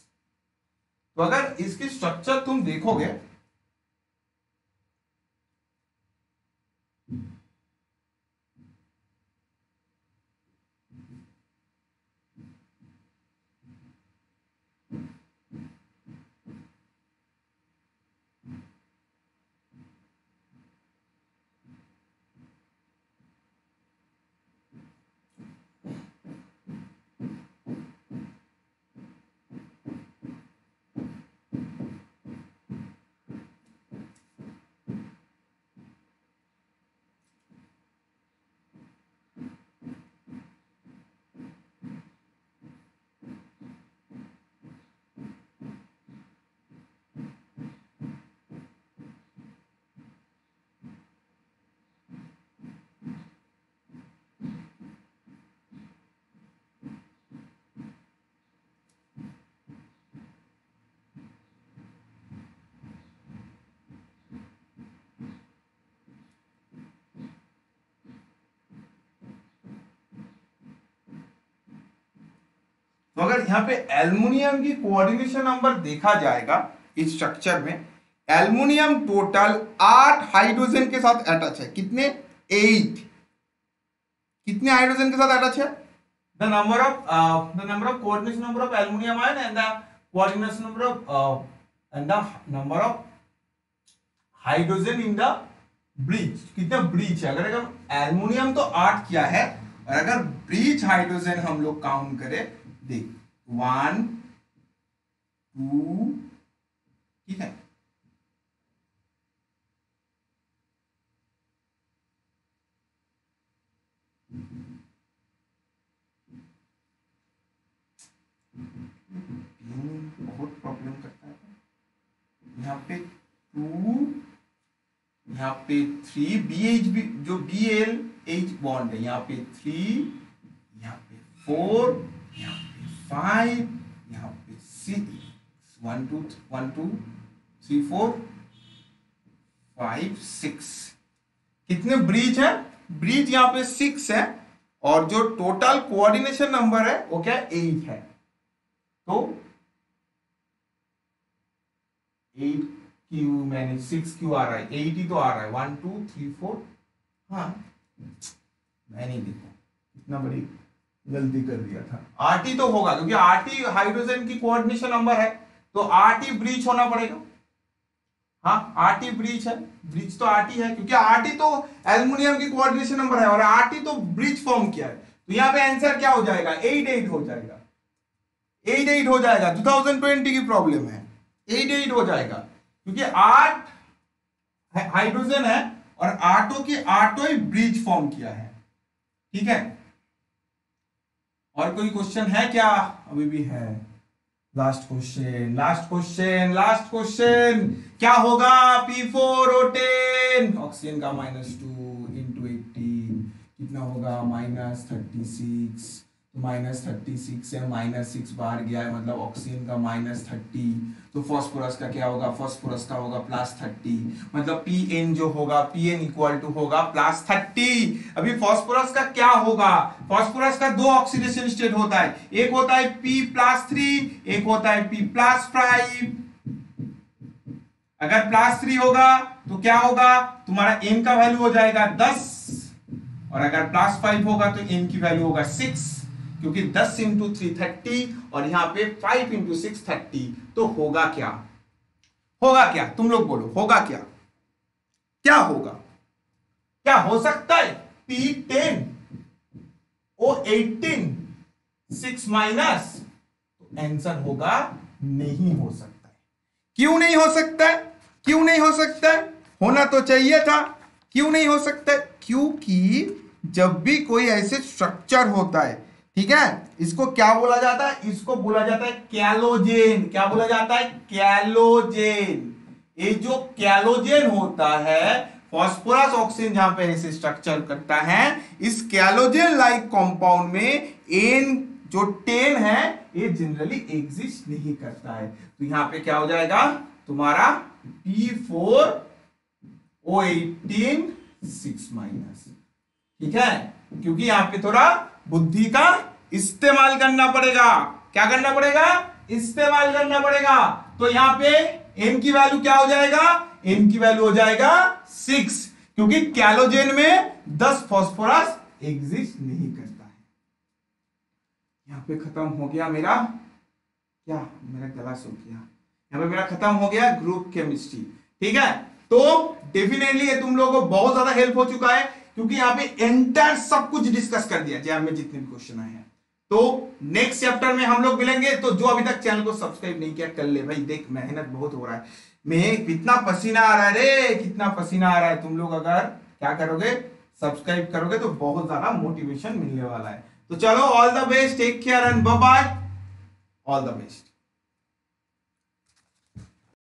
[SPEAKER 1] तो अगर इसकी स्ट्रक्चर तुम देखोगे, तो अगर यहाँ पे एल्युमिनियम की कोऑर्डिनेशन नंबर देखा जाएगा इस स्ट्रक्चर में, एल्युमिनियम टोटल 8 हाइड्रोजन के साथ अटैच है। कितने? 8। कितने हाइड्रोजन के साथ अटैच है? The number of coordination number of aluminium ion and the coordination number of and the number of hydrogen in the bridge. कितने ब्रिज है? अगर एल्युमिनियम तो 8 किया है, और अगर ब्रिज हाइड्रोजन हम लोग काउंट करें, देख 1 2, ठीक है, यहाँ पे 2, यहाँ पे 3, BH भी जो BLH बॉन्ड है, यहाँ पे 3, यहाँ पे 4, यहाँ पे 5, यहाँ पे 6, 1 2 3 4 5 6। कितने ब्रिज है? ब्रिज यहाँ पे 6 है और जो टोटल कोऑर्डिनेशन नंबर है वो क्या 8 है। तो 8 क्यों, मैंने 6 क्यों आ रहा है, 8 ही तो आ रहा है, 1 2 3 4। हाँ मैंने देखो इतना बड़ी गलती कर दिया था। 8 ही तो होगा क्योंकि 8 ही हाइड्रोजन की कोऑर्डिनेशन नंबर है, तो 8 ही ब्रिज होना पड़ेगा। हाँ 8 ही ब्रिज है, ब्रिज तो 8 ही है क्योंकि 8 ही तो एल्युमिनियम की कोऑर्डिनेशन नंबर है और 8 ही तो ब्रिज फॉर्म किया है। तो यहाँ पे आंसर क्या हो जाएगा, 8 8 हो जाएगा, 8 8 हो जाएगा। 2020 की प्रॉब्लम है, 8 8 हो जाएगा क्योंकि 8 हाइड्रोजन है और 8 के 8 ही ब्रिज फॉर्म किया है। ठीक है, और कोई क्वेश्चन है क्या? अभी भी है। Last question, last question, last question. क्या होगा P4O10 ऑक्सीजन का -2 इंटू 18 कितना होगा -36। तो -36 से -6 बाहर गया है, मतलब ऑक्सीजन का -30। तो फास्फोरस का क्या होगा, फास्फोरस का होगा +30, मतलब Pn जो होगा Pn इक्वल टू होगा +30। अभी फास्फोरस का क्या होगा, फास्फोरस का 2 ऑक्सीडेशन स्टेट होता है, एक होता है P+3, एक होता है P+5। अगर +3 होगा तो क्या होगा, तुम्हारा n का वैल्यू हो जाएगा 10 और अगर +5 होगा तो n की वैल्यू होगा 6 क्योंकि 10 इंटू 3 30 और यहां पे 5 इंटू 6 30। तो होगा क्या, होगा क्या, तुम लोग बोलो होगा क्या, क्या होगा, क्या हो सकता है? P10 O18 6 माइनस, तो आंसर होगा नहीं हो सकता है। क्यों नहीं हो सकता है, क्यों नहीं हो सकता है? होना तो चाहिए था। क्यों नहीं हो सकता है? क्योंकि जब भी कोई ऐसे स्ट्रक्चर होता है, ठीक है, इसको क्या बोला जाता है, इसको बोला जाता है कैलोजेन। क्या बोला जाता है? कैलोजेन। ये जो कैलोजेन होता है, फास्फोरस ऑक्सीजन जहां पे ऐसे स्ट्रक्चर करता है, इस कैलोजेन लाइक कंपाउंड में एन जो 10 है ये जनरली एग्जिस्ट नहीं करता है। तो यहां पे क्या हो जाएगा तुम्हारा P4O18 6 माइनस। ठीक है, क्योंकि यहां पे थोड़ा बुद्धि का इस्तेमाल करना पड़ेगा। क्या करना पड़ेगा? इस्तेमाल करना पड़ेगा। तो यहां पे n की वैल्यू क्या हो जाएगा, n की वैल्यू हो जाएगा 6 क्योंकि कैलोजेन में 10 फास्फोरस एग्जिस्ट नहीं करता है। यहां पे खत्म हो गया मेरा, क्या मेरा गला सूख गया, यहां पे मेरा खत्म हो गया ग्रुप केमिस्ट्री। ठीक है, तो डेफिनेटली ये तुम लोगों को बहुत ज्यादा हेल्प हो चुका है क्योंकि यहाँ पे एंटायर सब कुछ डिस्कस कर दिया जैम में जितने भी क्वेश्चन आए हैं। तो नेक्स्ट चैप्टर में हम लोग मिलेंगे। तो जो अभी तक चैनल को सब्सक्राइब नहीं किया कर ले भाई, देख मेहनत बहुत हो रहा है, मैं कितना पसीना आ रहा है रे, कितना पसीना आ रहा है। तुम लोग अगर क्या करोगे, सब्सक्राइब करोगे तो बहुत ज्यादा मोटिवेशन मिलने वाला है। तो चलो, all the best, take care and bye bye, all the best.